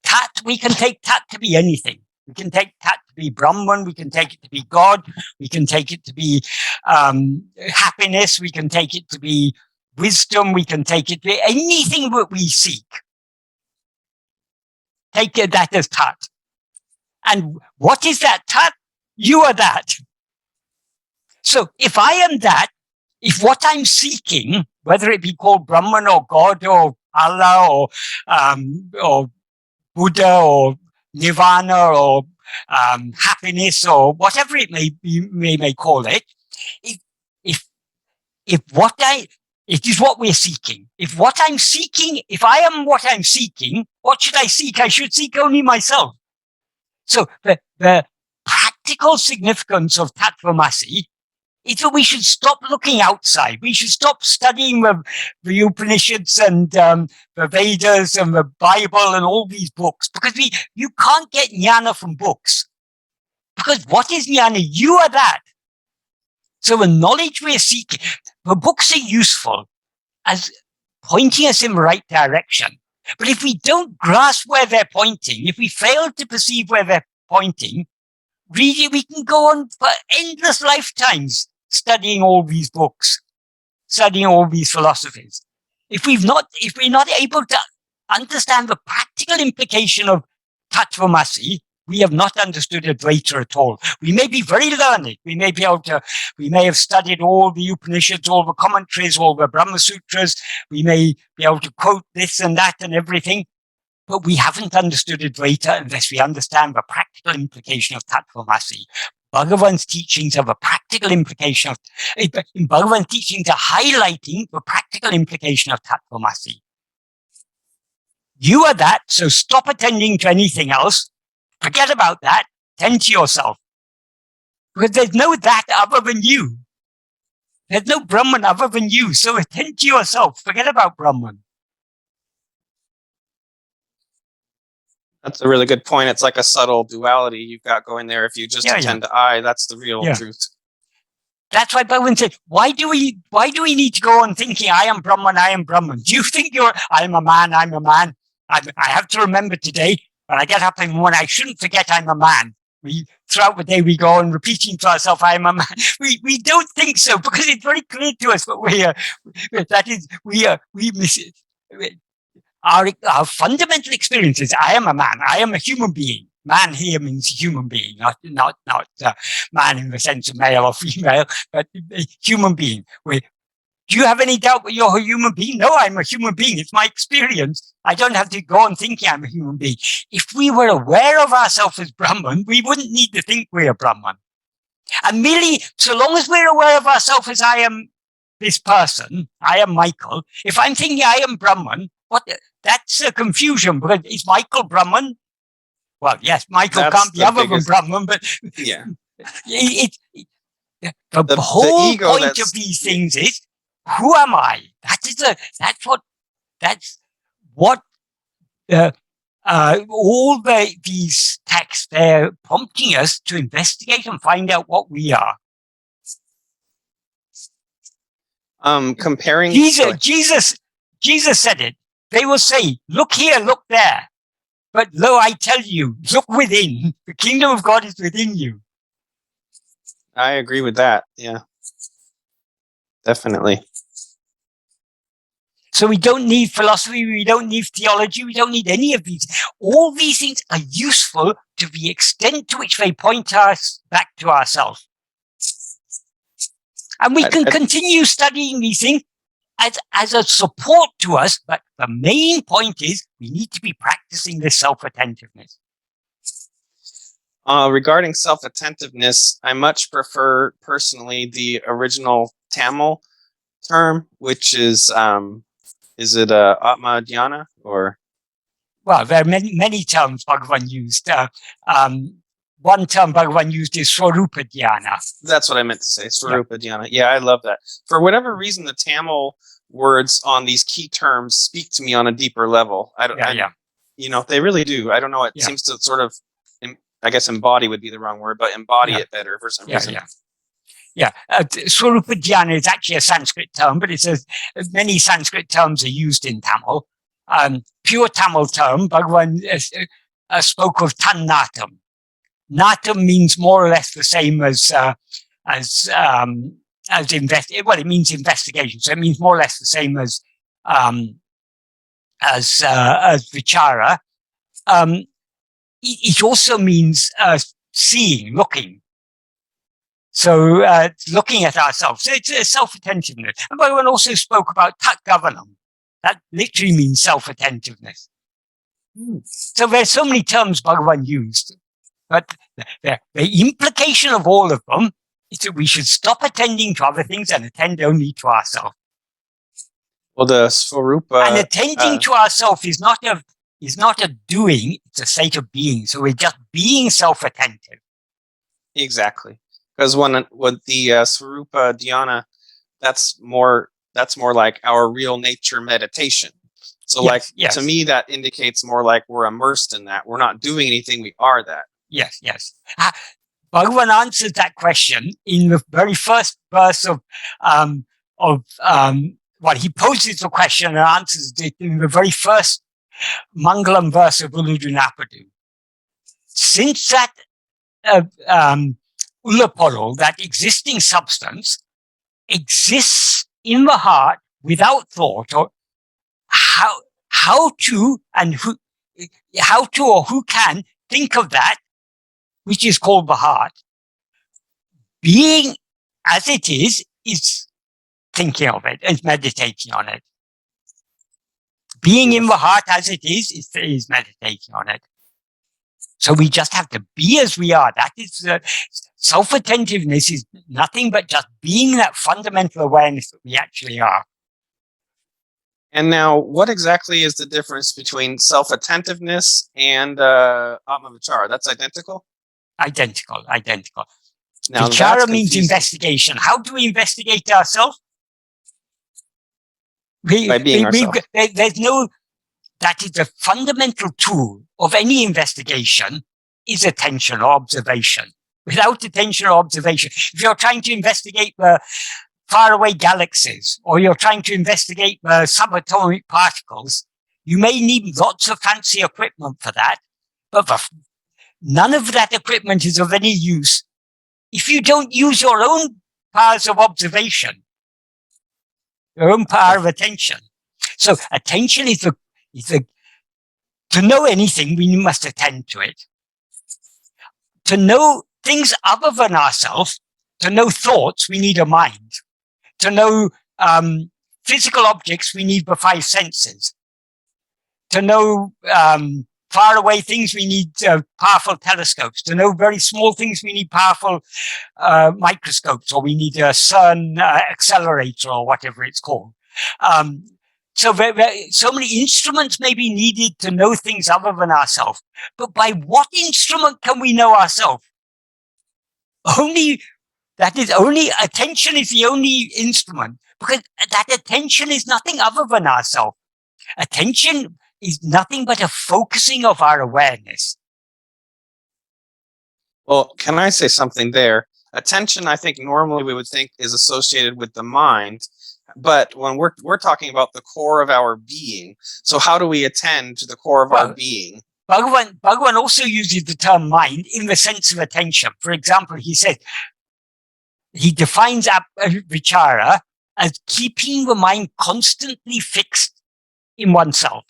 Tat, we can take tat to be anything. We can take tat to be Brahman, we can take it to be God, we can take it to be happiness, we can take it to be wisdom, we can take it to be anything that we seek. Take that as tat. And what is that tat? You are that. So if I am that, if what I'm seeking, whether it be called Brahman or God or Allah or Buddha or Nirvana or happiness or whatever it may be, may call it, if what it is what we're seeking. If what I'm seeking, if I am what I'm seeking, what should I seek? I should seek only myself. So the practical significance of tattvamasi is that we should stop looking outside. We should stop studying the Upanishads and the Vedas and the Bible and all these books, because you can't get jnana from books. Because what is jnana? You are that. So the knowledge we're seeking, the books are useful as pointing us in the right direction. But if we don't grasp where they're pointing, if we fail to perceive where they're pointing, really we can go on for endless lifetimes studying all these books, studying all these philosophies. If we're not able to understand the practical implication of tattvamasi, we have not understood Advaita at all. We may be very learned. We may have studied all the Upanishads, all the commentaries, all the Brahma Sutras. We may be able to quote this and that and everything, but we haven't understood Advaita unless we understand the practical implication of tattvamasi. Bhagavan's teachings have a practical implication Bhagavan's teachings are highlighting the practical implication of tattvamasi. You are that, so stop attending to anything else. Forget about that. Tend to yourself. Because there's no that other than you. There's no Brahman other than you. So attend to yourself. Forget about Brahman. That's a really good point. It's like a subtle duality you've got going there. If you just attend to I, that's the real truth. That's why Bhagavan said, why do we need to go on thinking I am Brahman, I am Brahman? Do you think I am a man, I'm a man? I have to remember today, when I get up in the morning, I shouldn't forget I'm a man. Throughout the day, we go on repeating to ourselves, I am a man. We don't think so, because it's very clear to us that we miss it. Our fundamental experience is, I am a man, I am a human being. Man here means human being, not man in the sense of male or female, but a human being. Do you have any doubt that you're a human being? No, I'm a human being. It's my experience. I don't have to go on thinking I'm a human being. If we were aware of ourselves as Brahman, we wouldn't need to think we're Brahman. And merely, so long as we're aware of ourselves as I am this person, I am Michael, if I'm thinking I am Brahman, that's a confusion, because is Michael Brahman? Well, yes, Michael can't be other than Brahman, but yeah. The whole point of these things is, who am I? That's what all these texts, they're prompting us to investigate and find out what we are. Comparing Jesus said it. They will say, look here, look there. But lo, I tell you, look within. The kingdom of God is within you. I agree with that. Yeah, definitely. So we don't need philosophy, we don't need theology, we don't need any of these. All these things are useful to the extent to which they point us back to ourselves. And we can continue studying these things as a support to us, but the main point is we need to be practicing this self-attentiveness. Regarding self-attentiveness, I much prefer personally the original Tamil term, which is it Atma Dhyana or? Well, there are many terms Bhagavan used. One term Bhagavan used is Swarupa Dhyana. That's what I meant to say, Swarupa Dhyana. Yeah, I love that. For whatever reason, the Tamil words on these key terms speak to me on a deeper level. You know, they really do. I don't know. It seems to sort of, I guess embody would be the wrong word, but embody it better for some reason. Swarupa Dhyana is actually a Sanskrit term, but it's many Sanskrit terms are used in Tamil. Pure Tamil term, Bhagavan spoke of tannatam. Natam means more or less the same as it means investigation. So it means more or less the same as vichara. It also means seeing, looking. So looking at ourselves. So it's a self-attentiveness. And Bhagavan also spoke about tat gavanam. That literally means self-attentiveness. So there's so many terms Bhagavan used. But the implication of all of them is that we should stop attending to other things and attend only to ourselves. Well, the Swarupa... And attending to ourselves is not a doing, it's a state of being. So we're just being self-attentive. Exactly. Because when the Swarupa Dhyana, that's more like our real nature meditation. So to me, that indicates more like we're immersed in that. We're not doing anything, we are that. Yes. Bhagavan answers that question in the very first verse he poses the question and answers it in the very first Mangalam verse of ōḻḷadu Nāṛpadu. Since that poruḻ, that existing substance, exists in the heart without thought, or how to or who can think of that, which is called the heart, being as it is thinking of it, is meditating on it. Being in the heart as it is meditating on it. So we just have to be as we are. That is self-attentiveness is nothing but just being that fundamental awareness that we actually are. And now, what exactly is the difference between self-attentiveness and Atma Vichara? That's identical? Identical. Now, Vichara means investigation. How do we investigate ourselves? By being ourselves. That is the fundamental tool of any investigation is attention or observation. Without attention or observation, if you're trying to investigate the faraway galaxies, or you're trying to investigate the subatomic particles, you may need lots of fancy equipment for that, but none of that equipment is of any use if you don't use your own powers of observation, your own power of attention. So attention is to know anything, we must attend to it. To know things other than ourselves, to know thoughts, we need a mind. To know physical objects, we need the five senses. To know faraway things, we need powerful telescopes. To know very small things, we need powerful microscopes, or we need a CERN accelerator, or whatever it's called. So many instruments may be needed to know things other than ourselves. But by what instrument can we know ourselves? Only attention is the only instrument, because that attention is nothing other than ourselves. Attention is nothing but a focusing of our awareness. Well, can I say something there? Attention, I think normally we would think is associated with the mind, but when we're talking about the core of our being, so how do we attend to the core of our being? Bhagavan also uses the term mind in the sense of attention. For example, he says, he defines vichara as keeping the mind constantly fixed in oneself.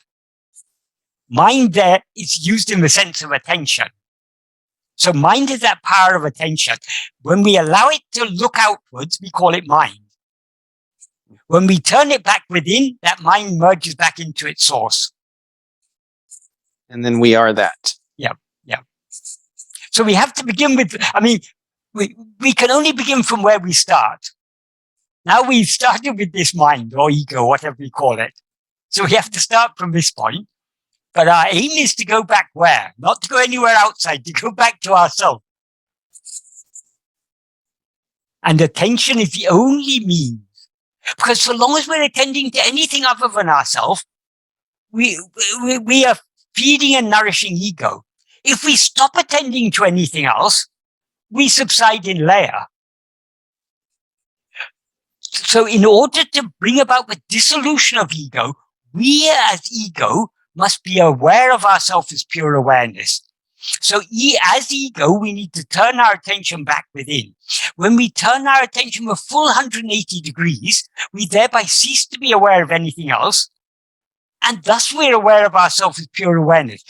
Mind there is used in the sense of attention. So mind is that power of attention. When we allow it to look outwards, we call it mind. When we turn it back within, that mind merges back into its source. And then we are that. Yeah. So we have to begin with, we can only begin from where we start. Now we've started with this mind or ego, whatever we call it. So we have to start from this point. But our aim is to go back where? Not to go anywhere outside, to go back to ourselves. And attention is the only means. Because so long as we're attending to anything other than ourselves, we are feeding and nourishing ego. If we stop attending to anything else, we subside in layā. So in order to bring about the dissolution of ego, we as ego must be aware of ourselves as pure awareness. So as ego, we need to turn our attention back within. When we turn our attention a full 180 degrees, we thereby cease to be aware of anything else. And thus we're aware of ourselves as pure awareness.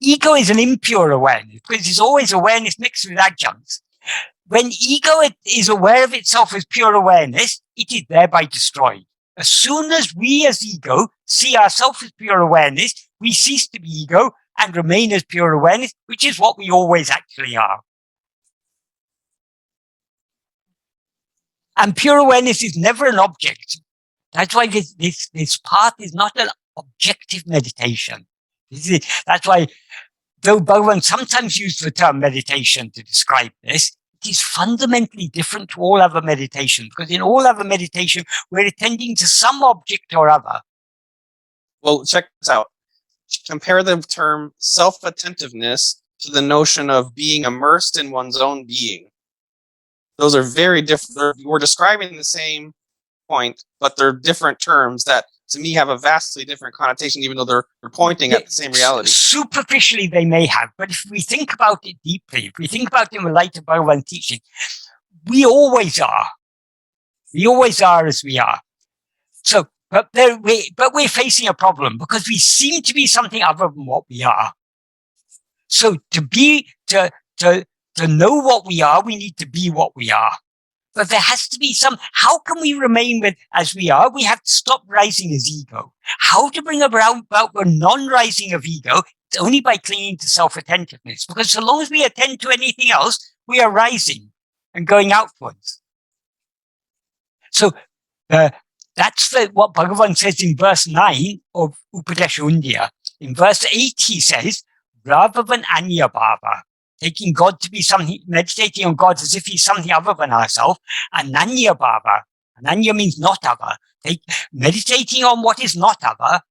Ego is an impure awareness because it's always awareness mixed with adjuncts. When ego is aware of itself as pure awareness, it is thereby destroyed. As soon as we as ego see ourselves as pure awareness, we cease to be ego and remain as pure awareness, which is what we always actually are. And pure awareness is never an object. That's why this path is not an objective meditation. That's why, though Bhagavan sometimes used the term meditation to describe this, it is fundamentally different to all other meditation, because in all other meditation, we're attending to some object or other. Well, check this out. Compare the term self-attentiveness to the notion of being immersed in one's own being. Those are very different. We're describing the same point, but they're different terms that, to me, have a vastly different connotation, even though they're pointing at the same reality. Superficially, they may have, but if we think about it deeply, if we think about it in the light of Bhagavan teaching, we always are. We always are as we are. So, but we're facing a problem because we seem to be something other than what we are. So to know what we are, we need to be what we are. But there has to be how can we remain with as we are? We have to stop rising as ego. How to bring about the non-rising of ego? It's only by clinging to self-attentiveness. Because so long as we attend to anything else, we are rising and going outwards. So that's what Bhagavan says in verse 9 of Upadēśa Undiyār. In verse 8, he says, rather than anya bhava, taking God to be something, meditating on God as if he's something other than ourselves, ananya bhava. Ananya means not other. Meditating on what is not other,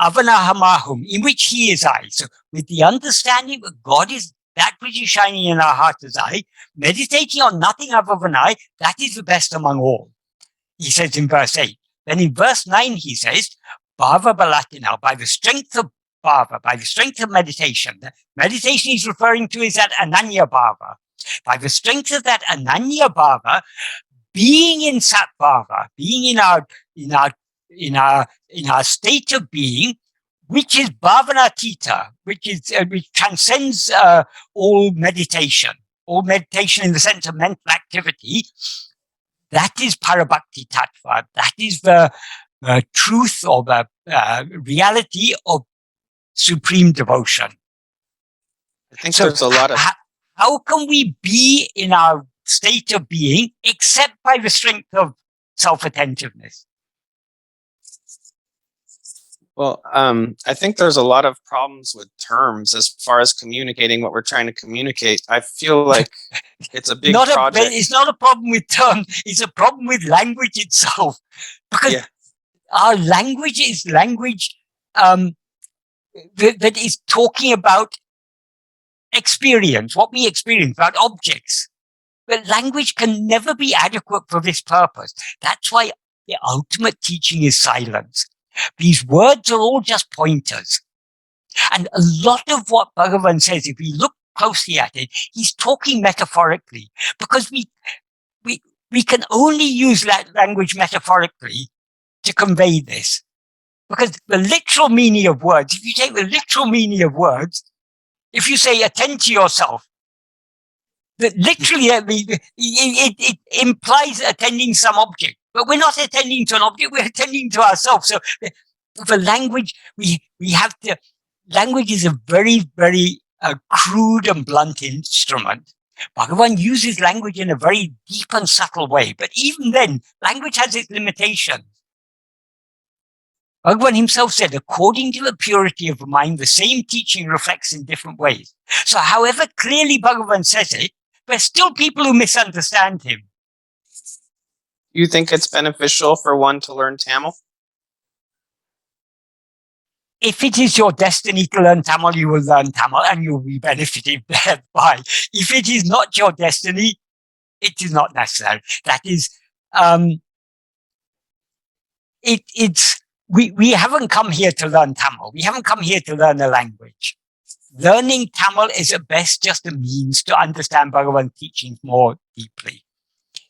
avanahamahum, in which he is I. So with the understanding that God is that which is shining in our heart as I, meditating on nothing other than I, that is the best among all. He says in verse 8. Then in verse 9, he says, bhava balatina, by the strength of bhava, by the strength of meditation. The meditation he's referring to is that ananya bhava. By the strength of that ananya bhava, being in sat bhava, being in our state of being, which is bhavanatita, which transcends all meditation in the sense of mental activity. That is parabhakti tattva. That is the truth or the reality of supreme devotion. I think there's a lot of... How can we be in our state of being except by the strength of self-attentiveness? Well, I think there's a lot of problems with terms as far as communicating what we're trying to communicate. I feel like it's a big project. It's not a problem with terms. It's a problem with language itself. Because our language is language that is talking about experience, what we experience, about objects. But language can never be adequate for this purpose. That's why the ultimate teaching is silence. These words are all just pointers. And a lot of what Bhagavan says, if we look closely at it, he's talking metaphorically, because we can only use that language metaphorically to convey this. Because the literal meaning of words, if you take the literal meaning of words, if you say attend to yourself, that literally it implies attending some object. But we're not attending to an object, we're attending to ourselves. So the language, we have to, language is a very, very crude and blunt instrument. Bhagavan uses language in a very deep and subtle way. But even then, language has its limitations. Bhagavan himself said, according to the purity of the mind, the same teaching reflects in different ways. So however clearly Bhagavan says it, there's still people who misunderstand him. You think it's beneficial for one to learn Tamil? If it is your destiny to learn Tamil, you will learn Tamil and you'll be benefited thereby. If it is not your destiny, it is not necessary. That is, we haven't come here to learn Tamil. We haven't come here to learn a language. Learning Tamil is at best just a means to understand Bhagavan's teachings more deeply.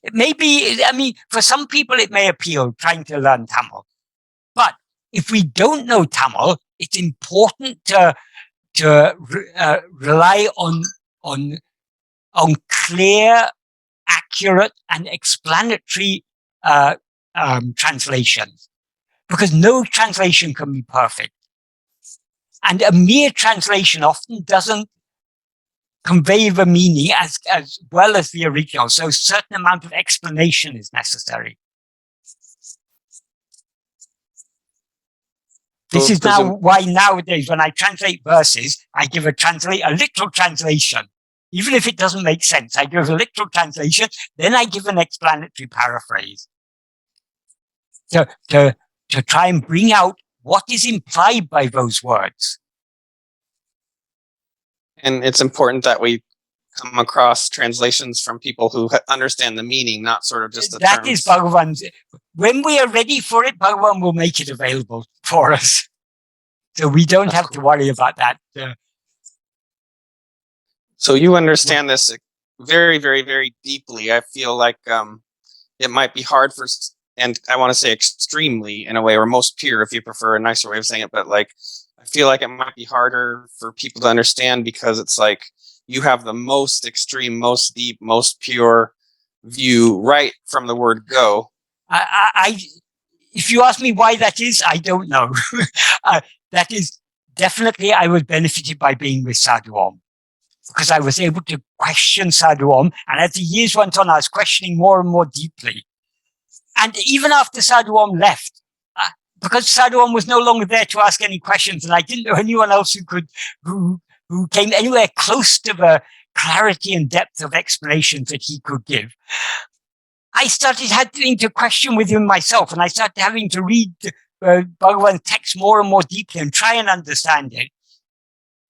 It may be, I mean, for some people it may appeal trying to learn Tamil. But if we don't know Tamil, it's important to rely on clear, accurate, and explanatory translations. Because no translation can be perfect. And a mere translation often doesn't convey the meaning as well as the original. So a certain amount of explanation is necessary. This is now why nowadays when I translate verses, I give a literal translation. Even if it doesn't make sense, I give a literal translation, then I give an explanatory paraphrase. To try and bring out what is implied by those words. And it's important that we come across translations from people who understand the meaning, not sort of just the terms. That is Bhagavan's. When we are ready for it, Bhagavan will make it available for us. So we don't have to worry about that. So you understand this very, very, very deeply. I feel like it might be hard for, and I want to say extremely in a way, or most pure if you prefer a nicer way of saying it, but like, I feel like it might be harder for people to understand because it's like you have the most extreme, most deep, most pure view right from the word go. If you ask me why that is, I don't know. That is definitely, I was benefited by being with Sadhu Om because I was able to question Sadhu Om. And as the years went on, I was questioning more and more deeply. And even after Sadhu Om left, because Sadhu Om was no longer there to ask any questions, and I didn't know anyone else who came anywhere close to the clarity and depth of explanations that he could give, I started having to question with him myself, and I started having to read Bhagavan's text more and more deeply and try and understand it.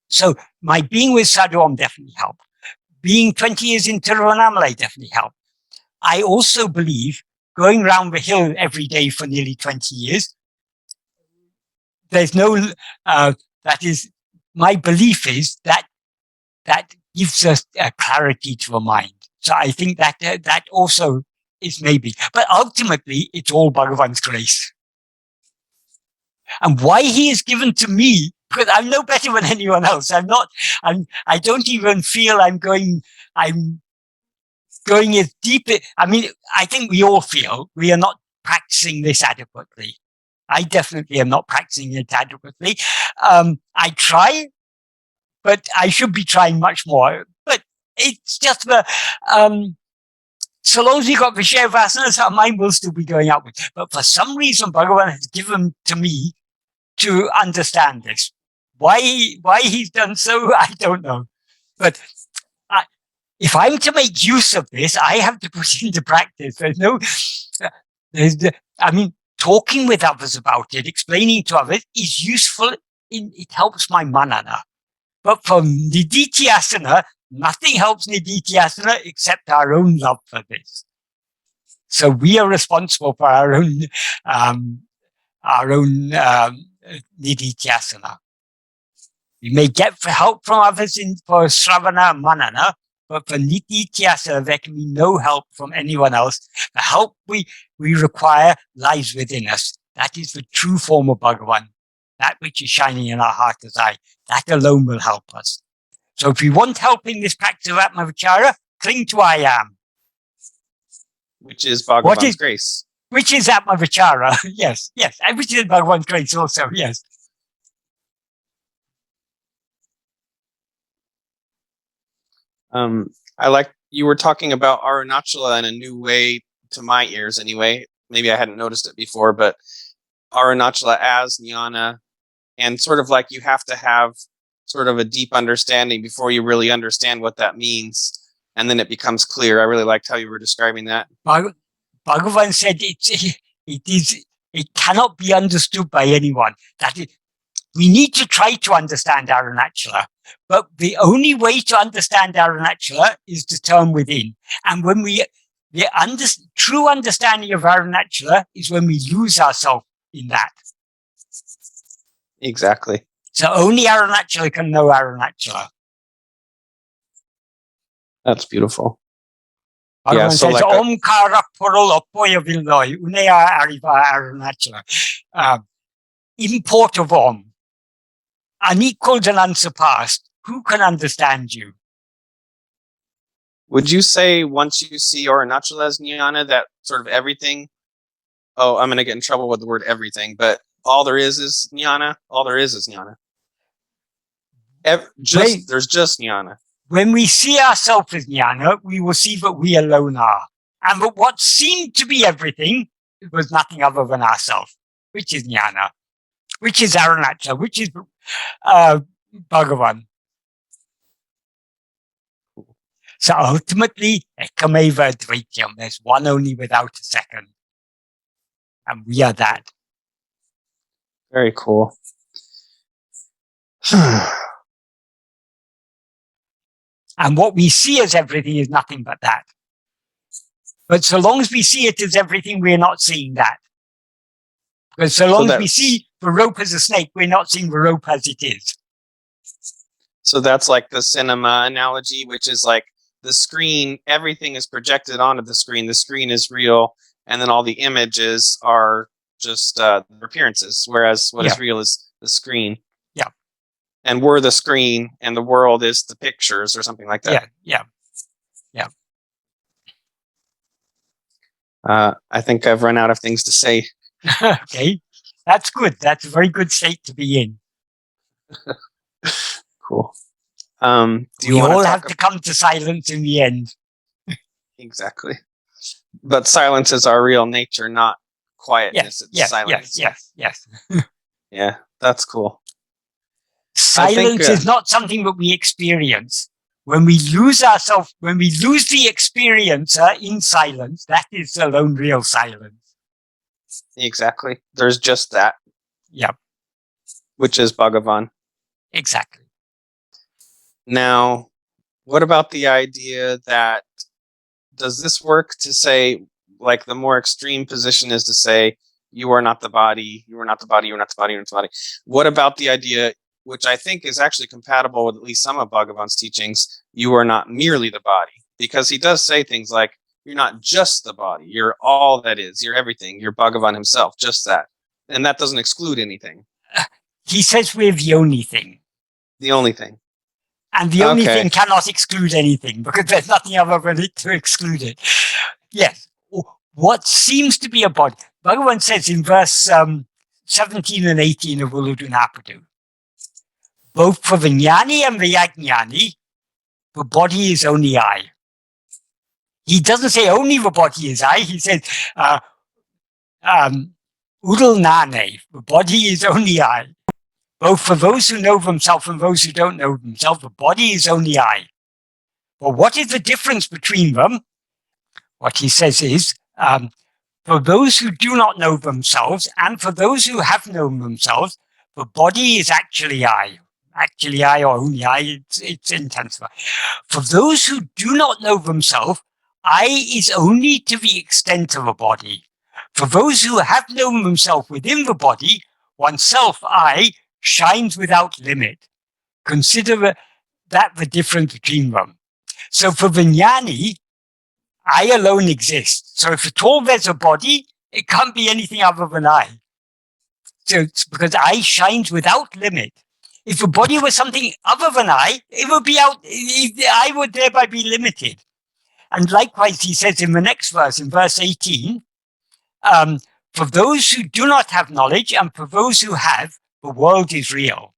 So my being with Sadhu Om definitely helped. Being 20 years in Tiruvannāmalai definitely helped. I also believe going around the hill every day for nearly 20 years, there's no, that is, my belief is that gives us clarity to the mind. So I think that also is maybe, but ultimately it's all Bhagavan's grace. And why he is given to me, because I'm no better than anyone else. I don't even feel I'm going as deep. I mean, I think we all feel we are not practicing this adequately. I definitely am not practicing it adequately. I try, but I should be trying much more. But it's just so long as we got Vishaya Vasanas, our mind will still be going upwards. But for some reason, Bhagavan has given to me to understand this. Why he's done so, I don't know. But if I'm to make use of this, I have to put it into practice. I mean, talking with others about it, explaining to others is useful. It helps my manana. But for nididhyasana, nothing helps nididhyasana except our own love for this. So we are responsible for our own nididhyasana. We may get help from others for Sravana and Manana, but for Nitya, there can be no help from anyone else. The help we require lies within us. That is the true form of Bhagavan, that which is shining in our heart as I. That alone will help us. So if we want help in this practice of Atmavichara, cling to I am. Which is Bhagavan's grace. Which is Atmavichara, yes, and which is Bhagavan's grace also, yes. I like you were talking about Arunachala in a new way to my ears anyway. Maybe I hadn't noticed it before, but Arunachala as jnana, and sort of like you have to have sort of a deep understanding before you really understand what that means, and then it becomes clear. I really liked how you were describing that. Bhagavan said it cannot be understood by anyone. We need to try to understand Arunachala, but the only way to understand Arunachala is to turn within. And when true understanding of Arunachala is when we lose ourselves in that. Exactly. So only Arunachala can know Arunachala. That's beautiful. Bhagavan says, ōṅkāra poruḻ oppu villōy, uṇaiyā aṟivār Arunachala. Import of Om. Unequaled and unsurpassed. Who can understand you? Would you say once you see Arunachala as jnana, that sort of everything, I'm going to get in trouble with the word everything, but all there is jnana? All there is jnana. There's just jnana. When we see ourselves as jnana, we will see that we alone are. And that what seemed to be everything was nothing other than ourselves, which is jnana, which is Arunachala, which is Bhagavan. So ultimately, ekameva dvaityam, there's one only without a second. And we are that. Very cool. And what we see as everything is nothing but that. But so long as we see it as everything, we're not seeing that. Because so long as we see the rope as a snake, we're not seeing the rope as it is. So that's like the cinema analogy, which is like the screen, everything is projected onto the screen. The screen is real, and then all the images are just appearances, whereas what is real is the screen. Yeah. And we're the screen, and the world is the pictures, or something like that. Yeah. I think I've run out of things to say. Okay, that's good. That's a very good state to be in. Cool. We all have to come to silence in the end. Exactly. But silence is our real nature, not quietness. It's silence. Yes. Yeah, that's cool. Silence is not something that we experience. When we lose ourselves, when we lose the experiencer in silence, that is alone real silence. Exactly. There's just that. Yeah. Which is Bhagavan. Exactly. Now, what about the idea that, does this work to say, like the more extreme position is to say, you are not the body, you are not the body, you are not the body, you are not the body. What about the idea, which I think is actually compatible with at least some of Bhagavan's teachings, you are not merely the body? Because he does say things like, you're not just the body, you're all that is, you're everything, you're Bhagavan himself, just that. And that doesn't exclude anything. He says we're the only thing. The only thing. And the only thing cannot exclude anything, because there's nothing other than it to exclude it. Yes. What seems to be a body. Bhagavan says in verse 17 and 18 of Uḷḷadu Nāṛpadu, both for the jnani and the ajnani, the body is only I. He doesn't say only the body is I. He says, udal nane, the body is only I. Both for those who know themselves and those who don't know themselves, the body is only I. But what is the difference between them? What he says is, for those who do not know themselves and for those who have known themselves, the body is actually I. Actually I or only I, it's intensified. For those who do not know themselves, I is only to the extent of a body. For those who have known themselves within the body, oneself, I, shines without limit. Consider that the difference between them. So for the jnani, I alone exist. So if at all there's a body, it can't be anything other than I. So it's because I shines without limit. If a body was something other than I, it would be out, I would thereby be limited. And likewise, he says in the next verse, in verse 18, for those who do not have knowledge and for those who have, the world is real.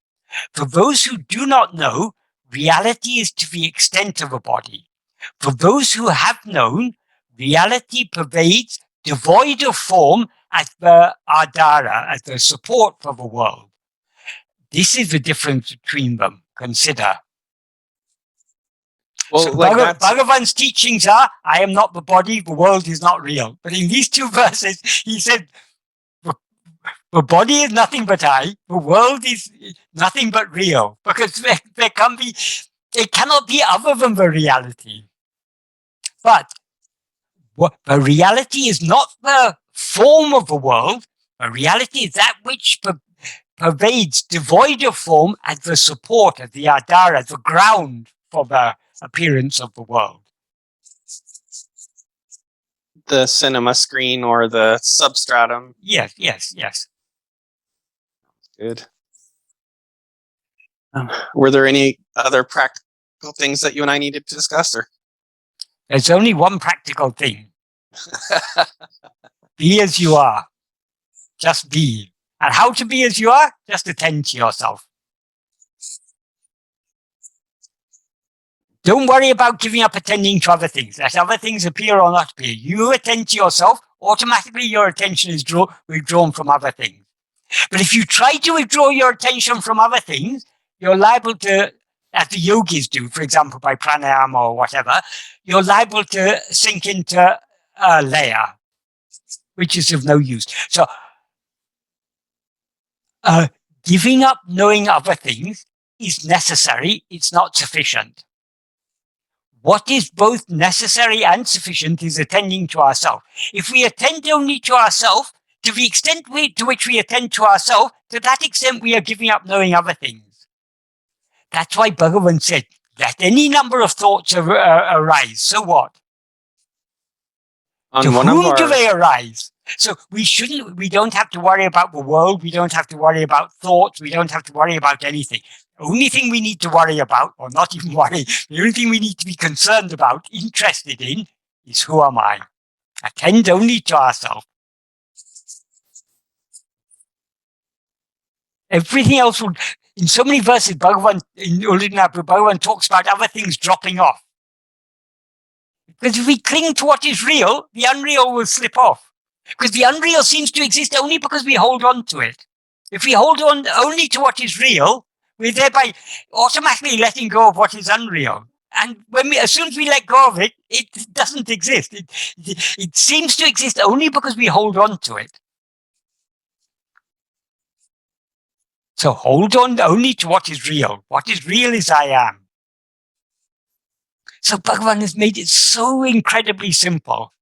For those who do not know, reality is to the extent of a body. For those who have known, reality pervades, devoid of form, as the ādhāra, as the support for the world. This is the difference between them. Consider. Well, So like Bhagavan's teachings are, I am not the body, the world is not real. But in these two verses, he said, the body is nothing but I, the world is nothing but real. Because there can be, it cannot be other than the reality. But the reality is not the form of the world. The reality is that which pervades, devoid of form, as the support, as the ādhāra, the ground for the appearance of the world. the cinema screen or the substratum. Yes, yes, yes. Good. Were there any other practical things that you and I needed to discuss? Or There's only one practical thing. Be as you are. Just be. And how to be as you are? Just attend to yourself. Don't worry about giving up attending to other things. Let other things appear or not appear. You attend to yourself, automatically your attention is withdrawn from other things. But if you try to withdraw your attention from other things, you're liable to, as the yogis do, for example, by pranayama or whatever, you're liable to sink into a layer, which is of no use. So, giving up knowing other things is necessary, it's not sufficient. What is both necessary and sufficient is attending to ourselves. If we attend only to ourselves, to the extent to which we attend to ourselves, to that extent we are giving up knowing other things. That's why Bhagavan said, let any number of thoughts arise. So what? on To one whom of do our, they arise? So we don't have to worry about the world. We don't have to worry about thoughts. We don't have to worry about anything. The only thing we need to worry about, or not even worry, the only thing we need to be concerned about, interested in, is who am I? Attend only to ourselves. Everything else will, in so many verses, Bhagavan, in ōḻḷadu Nāṛpadu, Bhagavan talks about other things dropping off. Because if we cling to what is real, the unreal will slip off. Because the unreal seems to exist only because we hold on to it. If we hold on only to what is real, we're thereby automatically letting go of what is unreal. And as soon as we let go of it, it doesn't exist. It seems to exist only because we hold on to it. So hold on only to what is real. What is real is I am. So Bhagavan has made it so incredibly simple.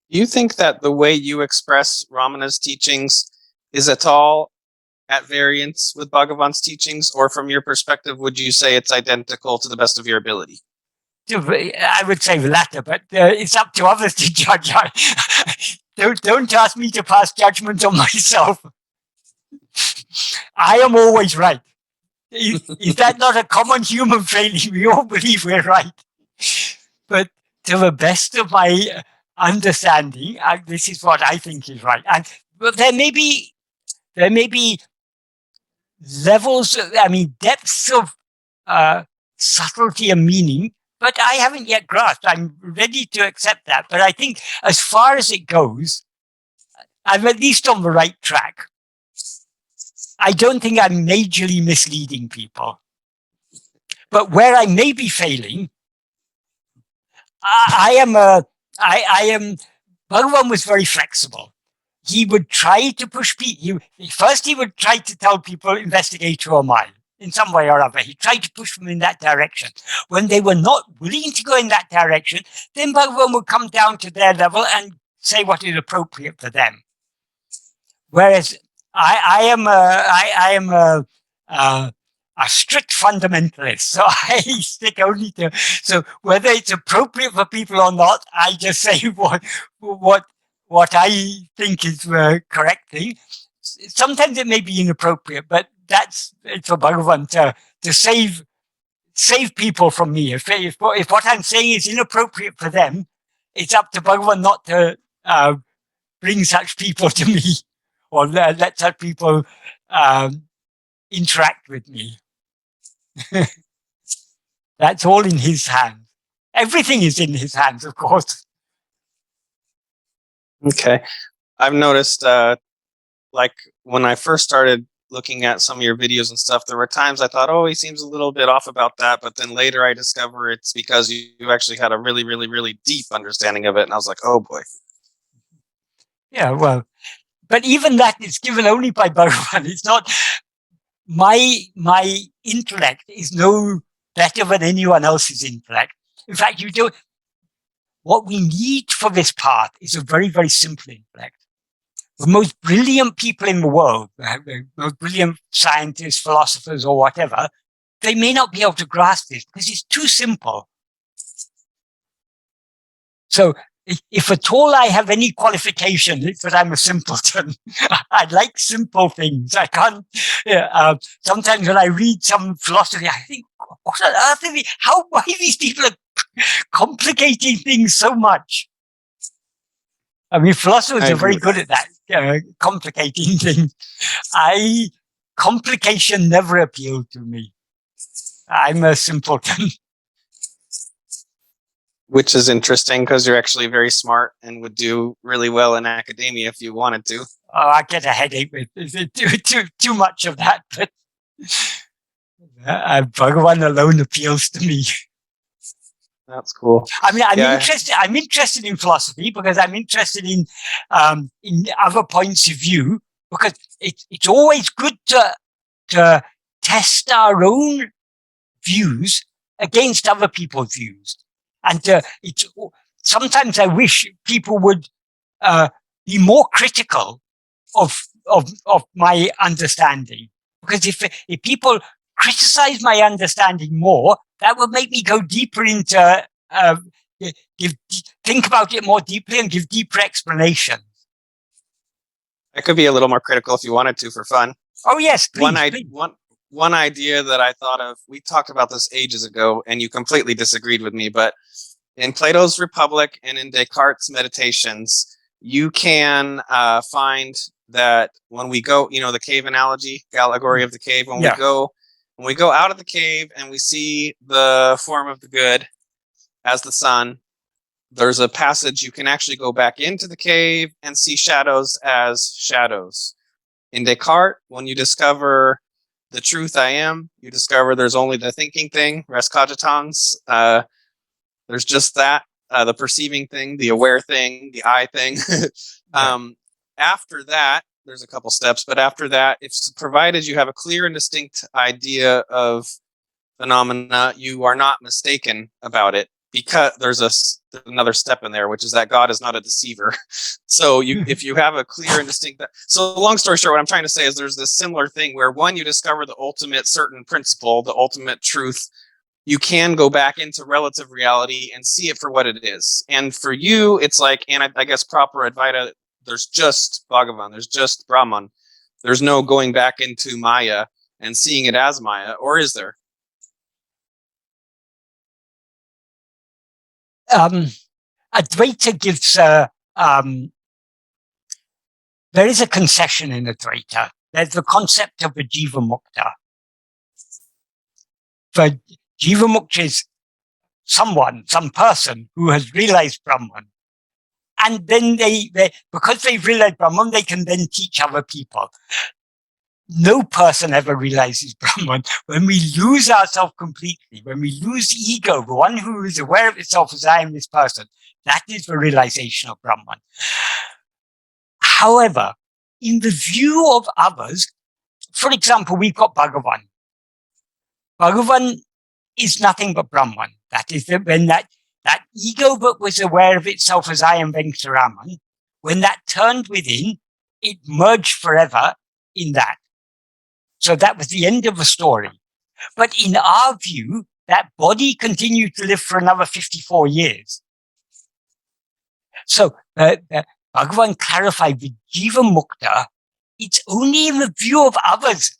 Do you think that the way you express Ramana's teachings is at all at variance with Bhagavan's teachings, or from your perspective, would you say it's identical to the best of your ability? I would say the latter, but it's up to others to judge. Don't ask me to pass judgment on myself. I am always right. Is that not a common human failing? We all believe we're right. But to the best of my understanding, this is what I think is right. And but there may be levels, depths of subtlety and meaning, but I haven't yet grasped. I'm ready to accept that. But I think as far as it goes, I'm at least on the right track. I don't think I'm majorly misleading people. But where I may be failing, Bhagavan was very flexible. He would try to push people. First, he would try to tell people, investigate who am I, in some way or other. He tried to push them in that direction. When they were not willing to go in that direction, then Bhagavan would come down to their level and say what is appropriate for them. Whereas first he would a strict fundamentalist. So I stick only to, so whether it's appropriate for people or not, I just say what I think is the correct thing. Sometimes it may be inappropriate, but it's for Bhagavan to save people from me. If what I'm saying is inappropriate for them, it's up to Bhagavan not to bring such people to me or let such people interact with me. That's all in his hands. Everything is in his hands, of course. Okay. I've noticed, like when I first started looking at some of your videos and stuff, there were times I thought, oh, he seems a little bit off about that. But then later I discover it's because you actually had a really, really, really deep understanding of it. And I was like, oh boy. Yeah, well, but even that is given only by Bhagavan. It's not, my intellect is no better than anyone else's intellect. In fact, what we need for this path is a very, very simple intellect. The most brilliant people in the world, the most brilliant scientists, philosophers, or whatever, they may not be able to grasp this because it's too simple. So if at all I have any qualification, it's that I'm a simpleton. I like simple things. I can't, sometimes when I read some philosophy, I think, what on earth why these people are complicating things so much? I mean, philosophers are very good at that, complicating things. Complication never appealed to me. I'm a simpleton. Which is interesting because you're actually very smart and would do really well in academia if you wanted to. Oh, I get a headache with too much of that, but Bhagavan alone appeals to me. That's cool. I mean, I'm interested in philosophy because I'm interested in other points of view, because it's always good to test our own views against other people's views. And sometimes I wish people would be more critical of my understanding, because if people criticize my understanding more, that would make me go deeper into think about it more deeply and give deeper explanations. I could be a little more critical if you wanted to for fun. Oh yes, please. One idea that I thought of, we talked about this ages ago, and you completely disagreed with me, but in Plato's Republic and in Descartes' Meditations, you can find that when we go, the cave analogy, allegory of the cave, when we go out of the cave and we see the form of the good as the sun, there's a passage you can actually go back into the cave and see shadows as shadows. In Descartes, when you discover the truth I am, you discover there's only the thinking thing, res cogitans. There's just that, the perceiving thing, the aware thing, the I thing. After that, there's a couple steps, but after that, if provided you have a clear and distinct idea of phenomena, you are not mistaken about it, because there's another step in there, which is that God is not a deceiver. So if you have a clear and distinct, so long story short, what I'm trying to say is there's this similar thing where you discover the ultimate certain principle, the ultimate truth, you can go back into relative reality and see it for what it is. And for you, it's like, and I guess proper Advaita, there's just Bhagavan, there's just Brahman. There's no going back into Maya and seeing it as Maya, or is there? Advaita gives there is a concession in Advaita. There's the concept of a jiva mukta. For jiva mukta is some person who has realized Brahman. And then because they've realized Brahman, they can then teach other people. No person ever realizes Brahman. When we lose ourselves completely, when we lose ego, the one who is aware of itself as I am this person, that is the realization of Brahman. However, in the view of others, for example, we've got Bhagavan. Bhagavan is nothing but Brahman. That is when that ego that was aware of itself as I am Venkataraman, when that turned within, it merged forever in that. So that was the end of the story. But in our view, that body continued to live for another 54 years. So Bhagavan clarified with Jiva Mukta, it's only in the view of others.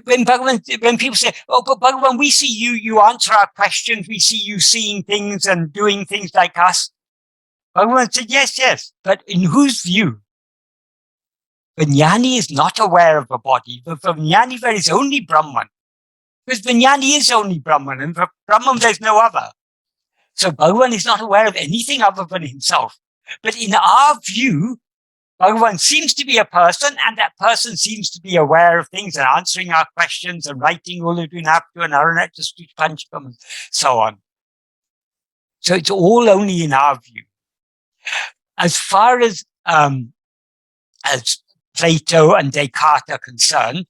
When people say, oh, but Bhagavan, we see you answer our questions, we see you seeing things and doing things like us. Bhagavan said, yes, but in whose view? The jnani is not aware of the body, but for jnani there is only Brahman. Because the jnani is only Brahman, and for Brahman there's no other. So Bhagavan is not aware of anything other than himself. But in our view, Bhagavan seems to be a person, and that person seems to be aware of things and answering our questions and writing ōḻḷadu Nāṛpadu and Arunachala and so on. So it's all only in our view. As far as Plato and Descartes are concerned,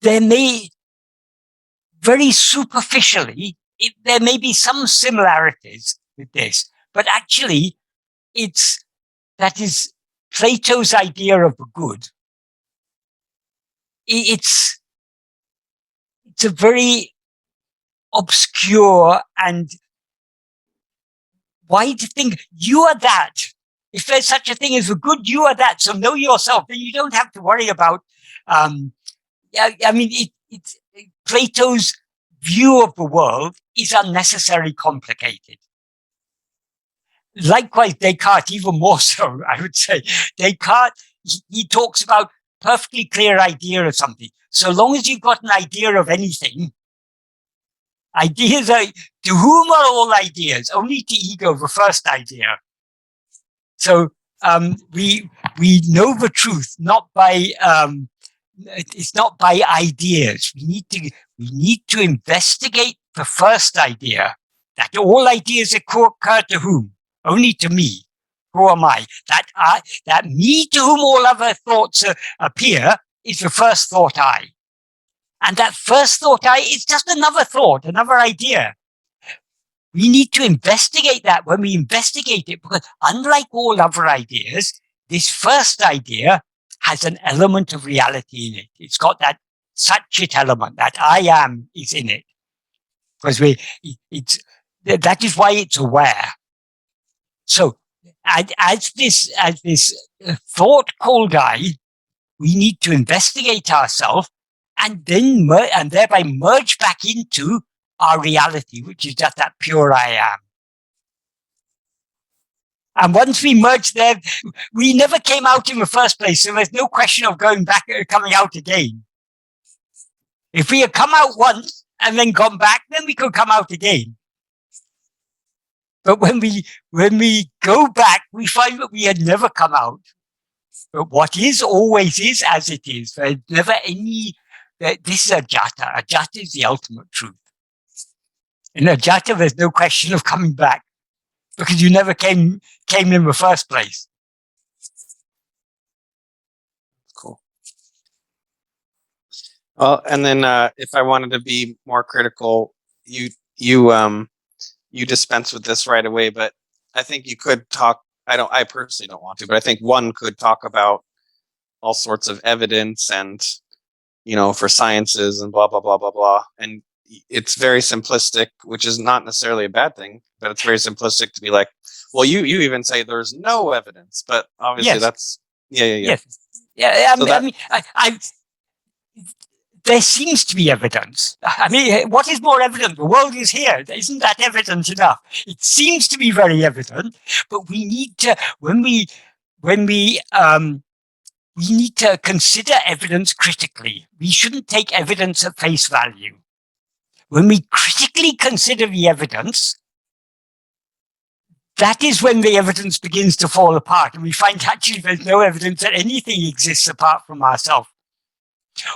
there may, very superficially, there may be some similarities with this, but actually that is Plato's idea of the good. It's a very obscure and wide thing. You are that. If there's such a thing as the good, you are that. So know yourself. Then you don't have to worry about, it's Plato's view of the world is unnecessarily complicated. Likewise, Descartes, even more so, I would say. Descartes, he talks about perfectly clear idea of something. So long as you've got an idea of anything, ideas are, to whom are all ideas? Only to ego, the first idea. So we know the truth, not by, it's not by ideas. We need to investigate the first idea, that all ideas occur to whom? Only to me. Who am I? That me to whom all other thoughts appear is the first thought I. And that first thought I is just another thought, another idea. We need to investigate that. When we investigate it, because unlike all other ideas, this first idea has an element of reality in it. It's got that satchit element, that I am is in it. Because that is why it's aware. So as this thought called I, we need to investigate ourselves and then thereby merge back into our reality, which is just that pure I am. And once we merge there, we never came out in the first place, so there's no question of going back, coming out again. If we had come out once and then gone back, then we could come out again. But when we go back, we find that we had never come out. But what is always is as it is. There's never any. This is ajata. Ajata is the ultimate truth. In ajata, there's no question of coming back because you never came in the first place. Cool. Well, and then if I wanted to be more critical, you dispense with this right away, but I think you could talk. I personally don't want to, but I think one could talk about all sorts of evidence and, for sciences and blah, blah, blah, blah, blah. And it's very simplistic, which is not necessarily a bad thing, but it's very simplistic to be like, well, you even say there's no evidence, but obviously yes. That's, yeah. Yes. Yeah, there seems to be evidence. What is more evident? The world is here. Isn't that evident enough? It seems to be very evident, but we need to, when we need to consider evidence critically. We shouldn't take evidence at face value. When we critically consider the evidence, that is when the evidence begins to fall apart, and we find actually there's no evidence that anything exists apart from ourselves.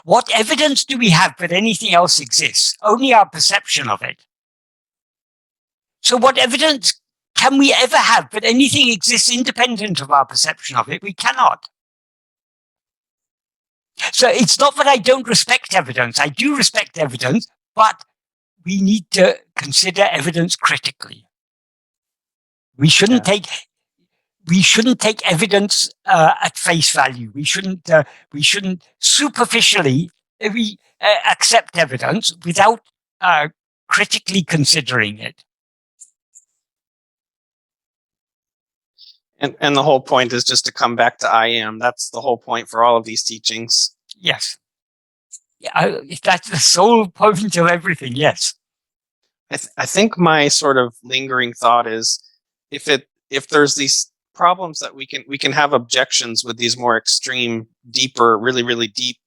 What evidence do we have that anything else exists? Only our perception of it. So what evidence can we ever have that anything exists independent of our perception of it? We cannot. So it's not that I don't respect evidence. I do respect evidence, but we need to consider evidence critically. We shouldn't take... we shouldn't take evidence at face value. We shouldn't superficially accept evidence without critically considering it. And the whole point is just to come back to I am. That's the whole point for all of these teachings. Yes. Yeah, if that's the sole point of everything, yes. I think my sort of lingering thought is if there's these problems that we can have objections with these more extreme, deeper, really, really deep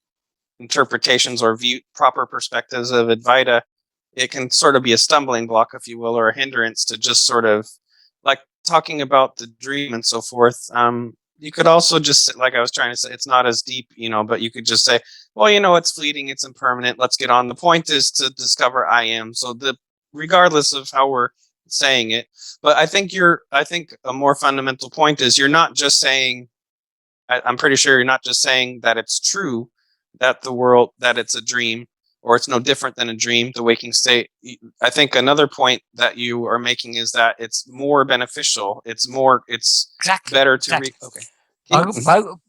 interpretations or proper perspectives of Advaita, it can sort of be a stumbling block, if you will, or a hindrance to just sort of like talking about the dream and so forth. You could also just, like I was trying to say, it's not as deep, but you could just say, well, it's fleeting, it's impermanent, let's get on. The point is to discover I am. So regardless of how we're saying it, but I think a more fundamental point is you're not just saying, I'm pretty sure you're not just saying that it's true that that it's a dream, or it's no different than a dream, the waking state. I think another point that you are making is that it's more beneficial. It's better to read. Okay.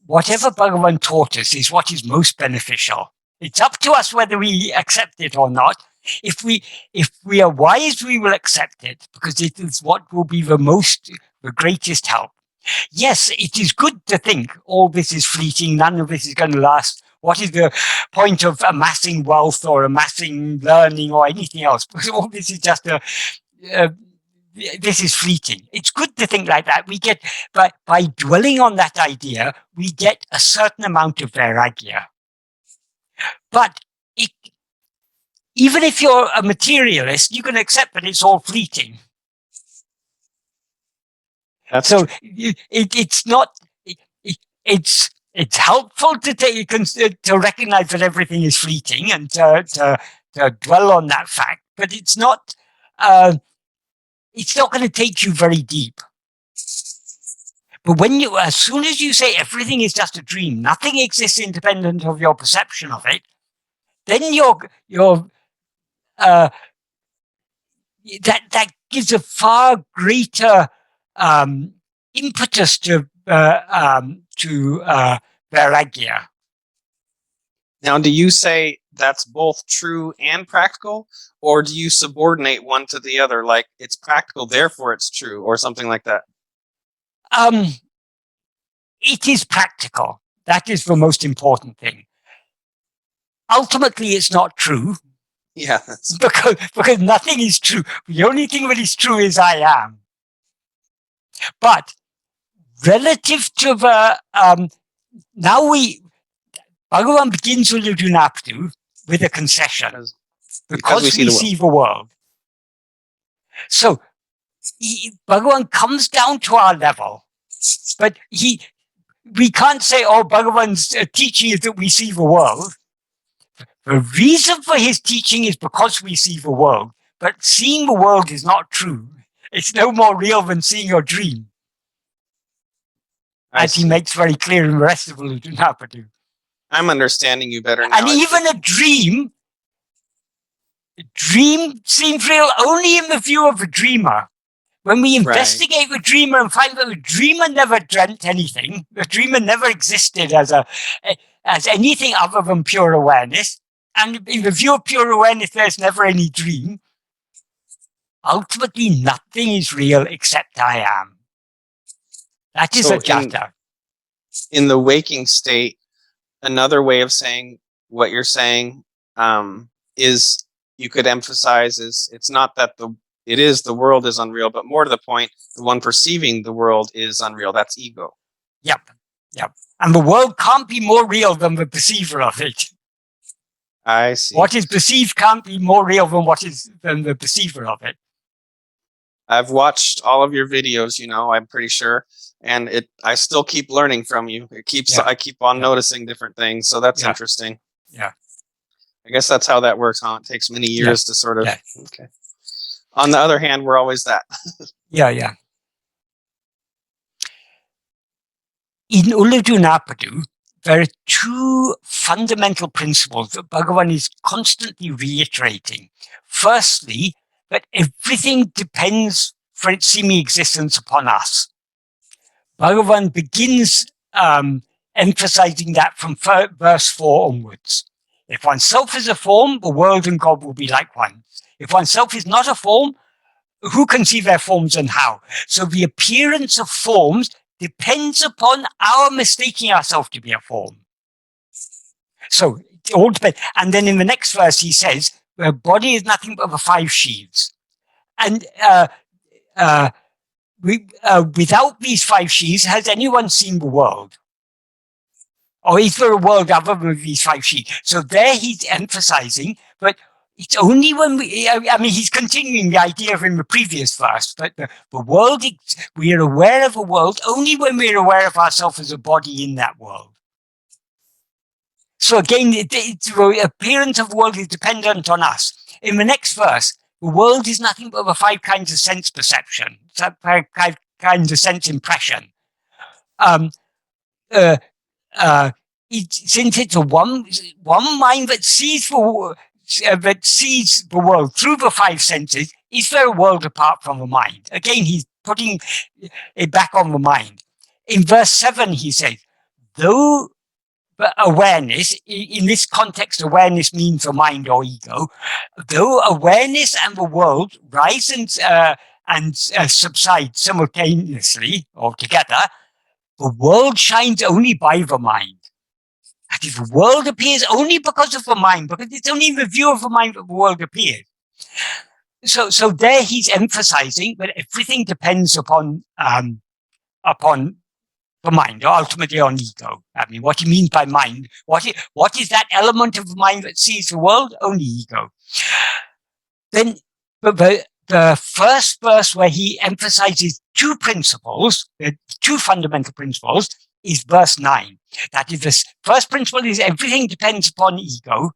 Whatever Bhagavan taught us is what is most beneficial. It's up to us whether we accept it or not. If we are wise, we will accept it, because it is what will be the greatest help. Yes, it is good to think all this is fleeting, none of this is going to last. What is the point of amassing wealth or amassing learning or anything else? Because all this is just this is fleeting. It's good to think like that. We get, by dwelling on that idea, we get a certain amount of vairagya. But even if you're a materialist, you can accept that it's all fleeting. It's not. It's helpful to recognize that everything is fleeting and to dwell on that fact, but it's not going to take you very deep. But as soon as you say everything is just a dream, nothing exists independent of your perception of it, then that gives a far greater impetus to vairagya. Now, do you say that's both true and practical, or do you subordinate one to the other, like it's practical, therefore it's true, or something like that? It is practical. That is the most important thing. Ultimately, it's not true. Yeah, because nothing is true. The only thing that is true is I am. But relative to the Bhagavan begins ōḻḷadu Nāṛpadu with a concession, because we see the world. So Bhagavan comes down to our level, but we can't say, Bhagavan's teaching is that we see the world. The reason for his teaching is because we see the world, but seeing the world is not true. It's no more real than seeing your dream, as he makes very clear in the rest of ōḻḷadu Nāṛpadu. I'm understanding you better now. And even a dream seems real only in the view of the dreamer. When we investigate the dreamer and find that the dreamer never dreamt anything, the dreamer never existed as anything other than pure awareness, and in the view of pure awareness, there's never any dream. Ultimately, nothing is real except I am. That is a jhata. In the waking state, another way of saying what you're saying is, you could emphasize, is it's not that the world is unreal, but more to the point, the one perceiving the world is unreal. That's ego. Yep. And the world can't be more real than the perceiver of it. I see. What is perceived can't be more real than the perceiver of it. I've watched all of your videos, I'm pretty sure, and I still keep learning from you. I keep on noticing different things, so that's interesting. Yeah. I guess that's how that works, huh? It takes many years to sort of. Yeah. Okay. On the other hand, we're always that. Yeah. In ōḻḷadu Nāṛpadu, there are two fundamental principles that Bhagavan is constantly reiterating. Firstly, that everything depends for its seeming existence upon us. Bhagavan begins emphasizing that from verse 4 onwards. If oneself is a form, the world and God will be like one. If oneself is not a form, who can see their forms and how? So the appearance of forms depends upon our mistaking ourselves to be a form. So it all depends. And then in the next verse, he says, the body is nothing but the 5 sheaths. And without these 5 sheaths, has anyone seen the world? Or is there a world other than these 5 sheaths? So there he's emphasizing, but it's only when he's continuing the idea in the previous verse, but the world, we are aware of a world only when we're aware of ourselves as a body in that world. So again, the appearance of the world is dependent on us. In the next verse, the world is nothing but the 5 kinds of sense perception, 5 kinds of sense impression. Since it's a one mind that sees the world through the 5 senses, is there a world apart from the mind? Again, he's putting it back on the mind. In verse 7, he says, though awareness, in this context, awareness means the mind or ego, though awareness and the world rise and subside simultaneously or together, the world shines only by the mind. That is, the world appears only because of the mind, because it's only in the view of the mind that the world appears. So there he's emphasizing that everything depends upon the mind, or ultimately on ego. I mean, what he means by mind, what is that element of the mind that sees the world? Only ego. Then the first verse where he emphasizes 2 principles, 2 fundamental principles, is verse 9. That is, the first principle is everything depends upon ego.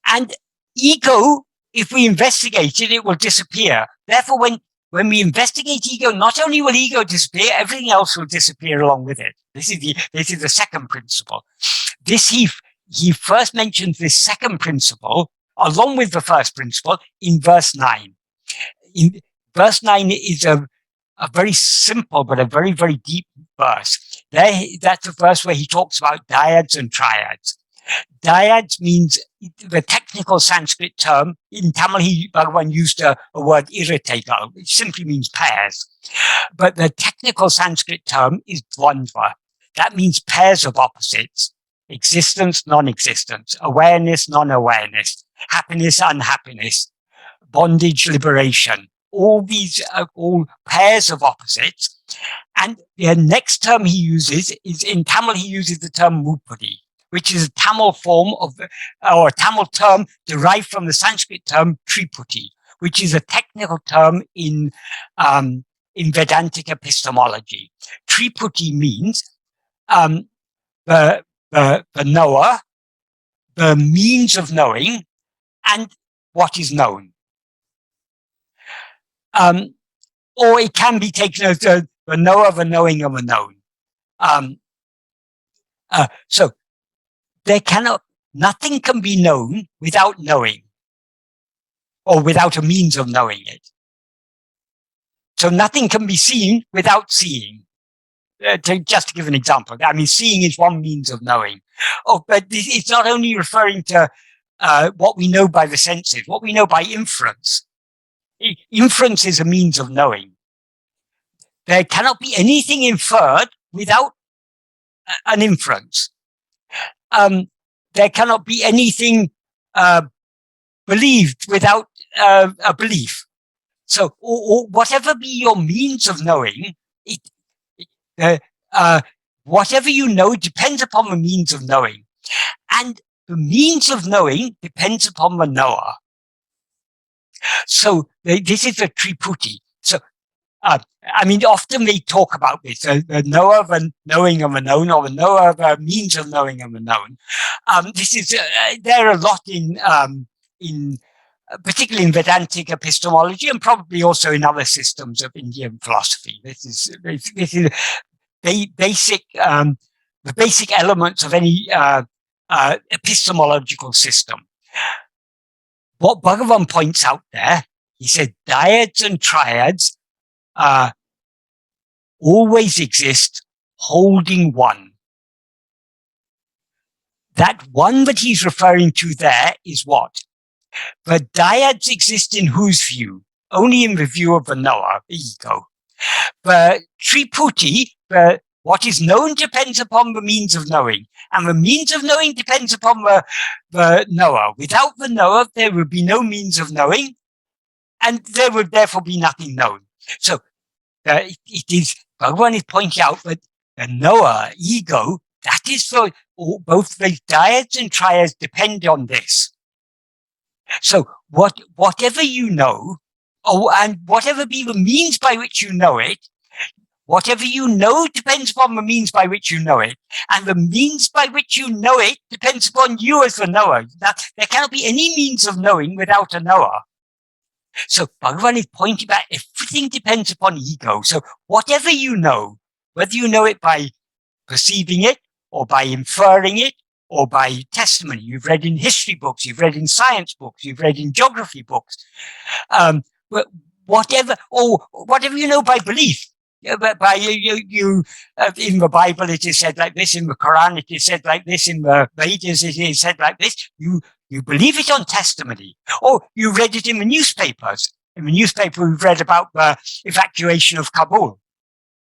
And ego, if we investigate it, it will disappear. Therefore, when we investigate ego, not only will ego disappear, everything else will disappear along with it. This is the second principle. He first mentions this second principle along with the first principle in verse 9. In verse 9 is a very simple but a very, very deep verse. That's a verse where he talks about dyads and triads. Dyads means the technical Sanskrit term. In Tamil, Bhagavan used a word irritagal, which simply means pairs. But the technical Sanskrit term is dvandva. That means pairs of opposites: existence, non-existence, awareness, non-awareness, happiness, unhappiness, bondage, liberation. All these are all pairs of opposites. And the next term he uses is, in Tamil, he uses the term mupadi, which is a Tamil form or a Tamil term derived from the Sanskrit term triputi, which is a technical term in Vedantic epistemology. Triputi means the knower, the means of knowing, and what is known. Or it can be taken as the knower, the knowing, and the known. So nothing can be known without knowing, or without a means of knowing it. So nothing can be seen without seeing. Just to give an example, I mean, seeing is one means of knowing. But it's not only referring to what we know by the senses, what we know by inference. Inference is a means of knowing. There cannot be anything inferred without an inference. There cannot be anything believed without a belief. So whatever be your means of knowing, whatever you know depends upon the means of knowing. And the means of knowing depends upon the knower. So this is a triputi. So, I mean, often they talk about this, the knower, the knowing of the known, or the knower, the means of knowing of the known. This is, there a lot in particularly in Vedantic epistemology, and probably also in other systems of Indian philosophy. This is the basic elements of any epistemological system. What Bhagavan points out there, he said, dyads and triads always exist holding one. That one that he's referring to there is what? The dyads exist in whose view? Only in the view of the knower, the ego. The triputi, what is known depends upon the means of knowing, and the means of knowing depends upon the knower. Without the knower, there would be no means of knowing, and there would therefore be nothing known. So it is, Bhagavan is pointing out that the knower, ego, that is for both the dyads and triads depend on this. So whatever you know, and whatever be the means by which you know it, whatever you know depends upon the means by which you know it, and the means by which you know it depends upon you as the knower. That there cannot be any means of knowing without a knower. So Bhagavan is pointing out everything depends upon ego. So whatever you know, whether you know it by perceiving it, or by inferring it, or by testimony, you've read in history books, you've read in science books, you've read in geography books, whatever you know by belief. By you in the Bible it is said like this, in the Quran it is said like this, in the Vedas it is said like this. You believe it on testimony, or you read it in the newspapers. In the newspaper we've read about the evacuation of Kabul.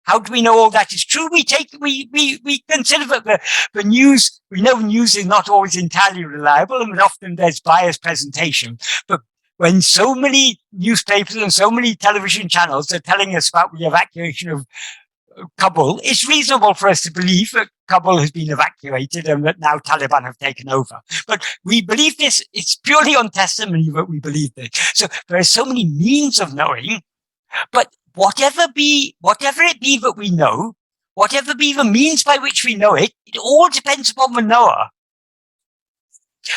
How do we know all that is true? We consider that the news, we know news is not always entirely reliable, and often there's biased presentation. But when so many newspapers and so many television channels are telling us about the evacuation of Kabul, it's reasonable for us to believe that Kabul has been evacuated and that now Taliban have taken over. But we believe this, it's purely on testimony that we believe this. So there are so many means of knowing, but whatever it be that we know, whatever be the means by which we know it, it all depends upon the knower.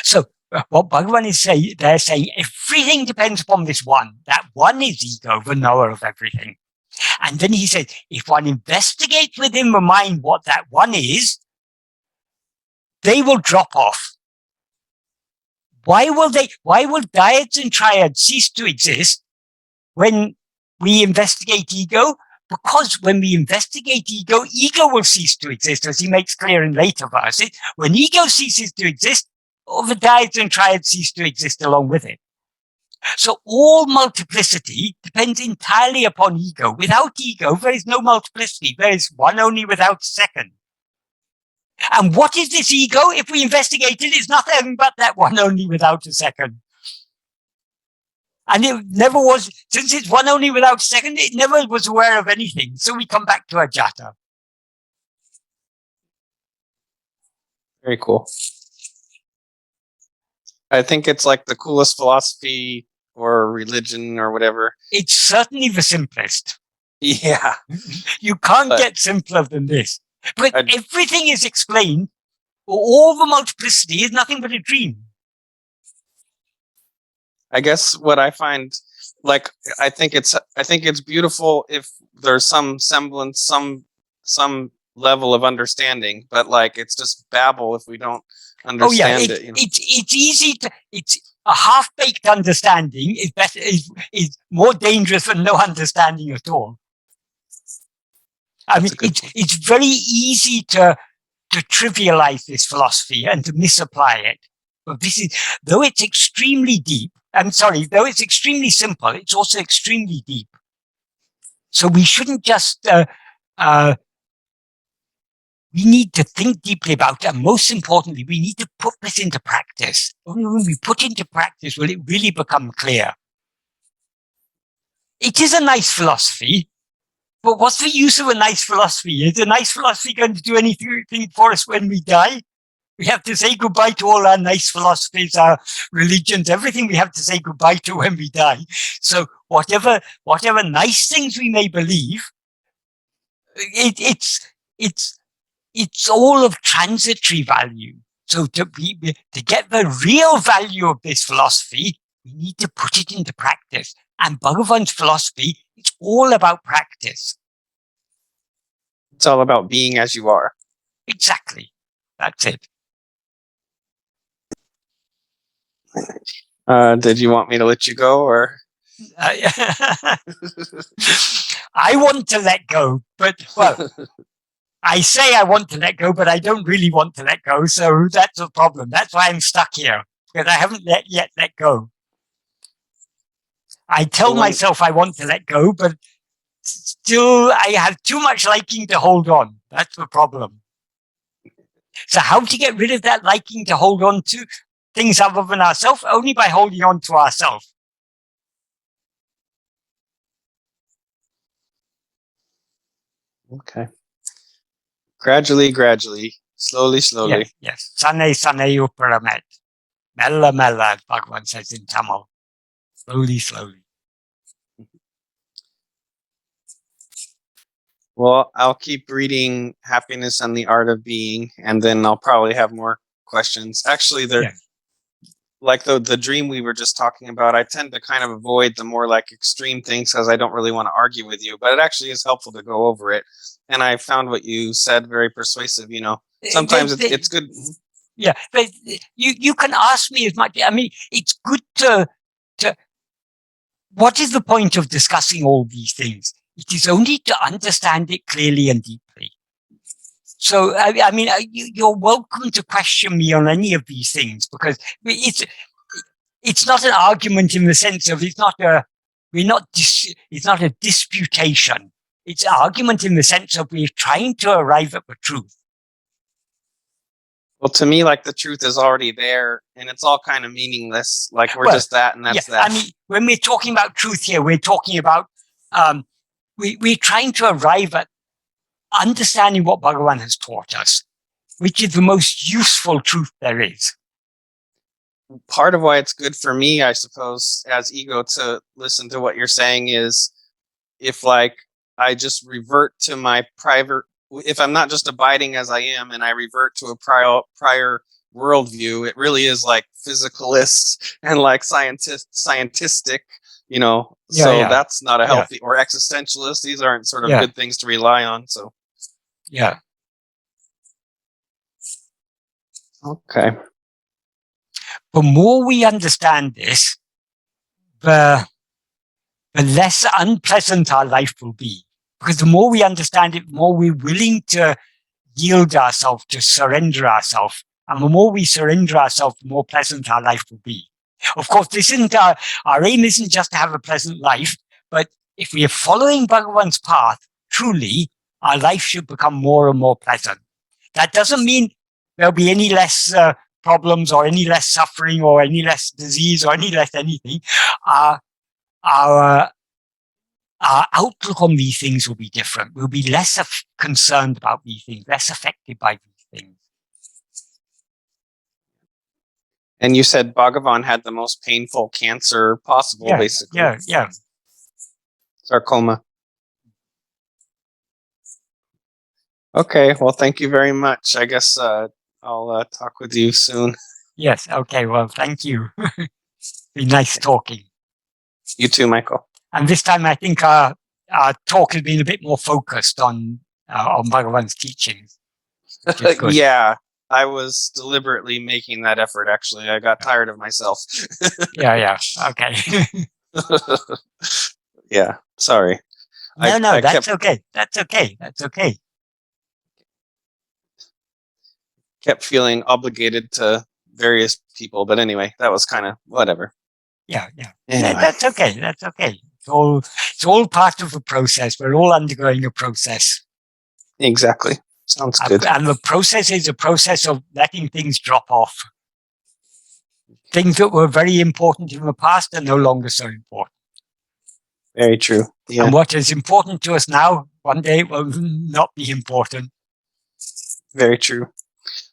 So what Bhagavan is saying, they're saying everything depends upon this one. That one is ego, the knower of everything. And then he said, if one investigates within the mind what that one is, they will drop off. Why will dyads and triads cease to exist when we investigate ego? Because when we investigate ego, ego will cease to exist, as he makes clear in later verses. When ego ceases to exist, all the dyads and triads cease to exist along with it. So all multiplicity depends entirely upon ego. Without ego, there is no multiplicity. There is one only without second. And what is this ego? If we investigate it, it's nothing but that one only without a second. And it never was, since it's one only without second, it never was aware of anything. So we come back to Ajata. Very cool. I think it's like the coolest philosophy or religion or whatever. It's certainly the simplest. Yeah. You can't get simpler than this. But everything is explained. All the multiplicity is nothing but a dream. I guess what I find, like, I think it's beautiful if there's some semblance, some level of understanding, but like it's just babble if we don't understand it. You know? It's easy to. It's a half-baked understanding is better. Is more dangerous than no understanding at all. I mean, it's very easy to trivialize this philosophy and to misapply it. But this is, though it's extremely deep. Though it's extremely simple, it's also extremely deep. So we shouldn't just. We need to think deeply about it, and most importantly, we need to put this into practice. Only when we put it into practice will it really become clear. It is a nice philosophy, but what's the use of a nice philosophy? Is a nice philosophy going to do anything for us when we die? We have to say goodbye to all our nice philosophies, our religions, everything we have to say goodbye to when we die. So whatever nice things we may believe, it's all of transitory value. So to get the real value of this philosophy, we need to put it into practice. And Bhagavan's philosophy, it's all about practice. It's all about being as you are. Exactly. That's it. Did you want me to let you go, or? I want to let go, but, well, I say I want to let go, but I don't really want to let go. So that's a problem. That's why I'm stuck here, because I haven't yet let go. I tell myself I want to let go, but still I have too much liking to hold on. That's the problem. So how to get rid of that liking to hold on to things other than ourselves? Only by holding on to ourselves. Okay. Gradually, slowly. Yes. Sane uparamet. Mella, as Bhagavan says in Tamil. Slowly. Well, I'll keep reading Happiness and the Art of Being, and then I'll probably have more questions. Actually, like the dream we were just talking about, I tend to kind of avoid the more like extreme things because I don't really want to argue with you, but it actually is helpful to go over it. And I found what you said very persuasive. Sometimes it's good. Yeah, but you can ask me as much. I mean, it's good to. What is the point of discussing all these things? It is only to understand it clearly and deeply. So, I mean, you're welcome to question me on any of these things, because it's not an argument in the sense of it's not a disputation. It's an argument in the sense of we're trying to arrive at the truth. Well, to me, like the truth is already there, and it's all kind of meaningless. Like we're just that, and that's that. I mean, when we're talking about truth here, we're talking about we're trying to arrive at understanding what Bhagavan has taught us, which is the most useful truth there is. Part of why it's good for me, I suppose, as ego to listen to what you're saying is if like I just revert to my if I'm not just abiding as I am and I revert to a prior worldview, it really is like physicalist and like scientistic, that's not a healthy, or existentialist. These aren't sort of good things to rely on. So, yeah. Okay. The more we understand this, the less unpleasant our life will be. Because the more we understand it, the more we're willing to yield ourselves, to surrender ourselves. And the more we surrender ourselves, the more pleasant our life will be. Of course, this isn't our aim isn't just to have a pleasant life, but if we are following Bhagavan's path, truly, our life should become more and more pleasant. That doesn't mean there'll be any less problems or any less suffering or any less disease or any less anything. Our outlook on these things will be different. We'll be less concerned about these things, less affected by these things. And you said Bhagavan had the most painful cancer possible, basically. Yeah. Sarcoma. Okay, well, thank you very much. I guess I'll talk with you soon. Yes, okay, well, thank you. Be nice talking. You too, Michael. And this time, I think our talk has been a bit more focused on Bhagavan's teachings. Yeah, I was deliberately making that effort, actually. I got tired of myself. Yeah, okay. Yeah, sorry. No, that's okay. Kept feeling obligated to various people, but anyway, that was kind of whatever. Yeah. Anyway. That's okay. It's all part of the process. We're all undergoing a process. Exactly. Sounds good. And the process is a process of letting things drop off. Things that were very important in the past are no longer so important. Very true. Yeah. And what is important to us now, one day it will not be important. Very true.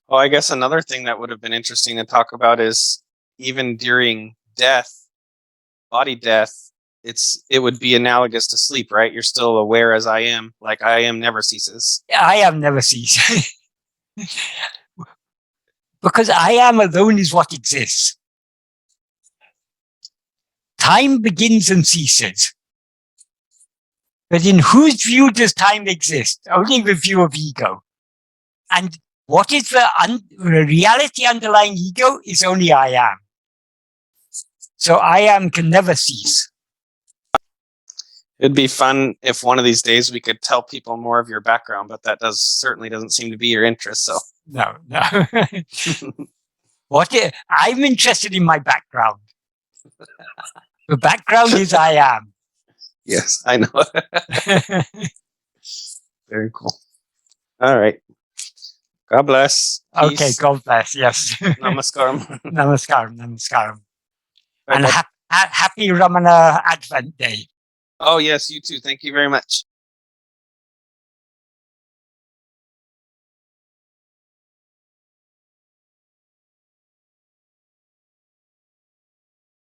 Well, I guess another thing that would have been interesting to talk about is even during death, body death, it would be analogous to sleep, right? You're still aware as I am, like I am never ceases. I am never ceases. Because I am alone is what exists. Time begins and ceases. But in whose view does time exist? Only the view of ego. And what is the reality underlying ego is only I am. So I am can never cease. It'd be fun if one of these days we could tell people more of your background, but that certainly doesn't seem to be your interest. So No. I'm interested in my background. The background is I am. yes, I know. Very cool. All right. God bless. Okay, Peace. God bless. Yes. Namaskaram. Namaskaram. And Bye-bye. happy Ramana Advent Day. Oh, yes, you too. Thank you very much.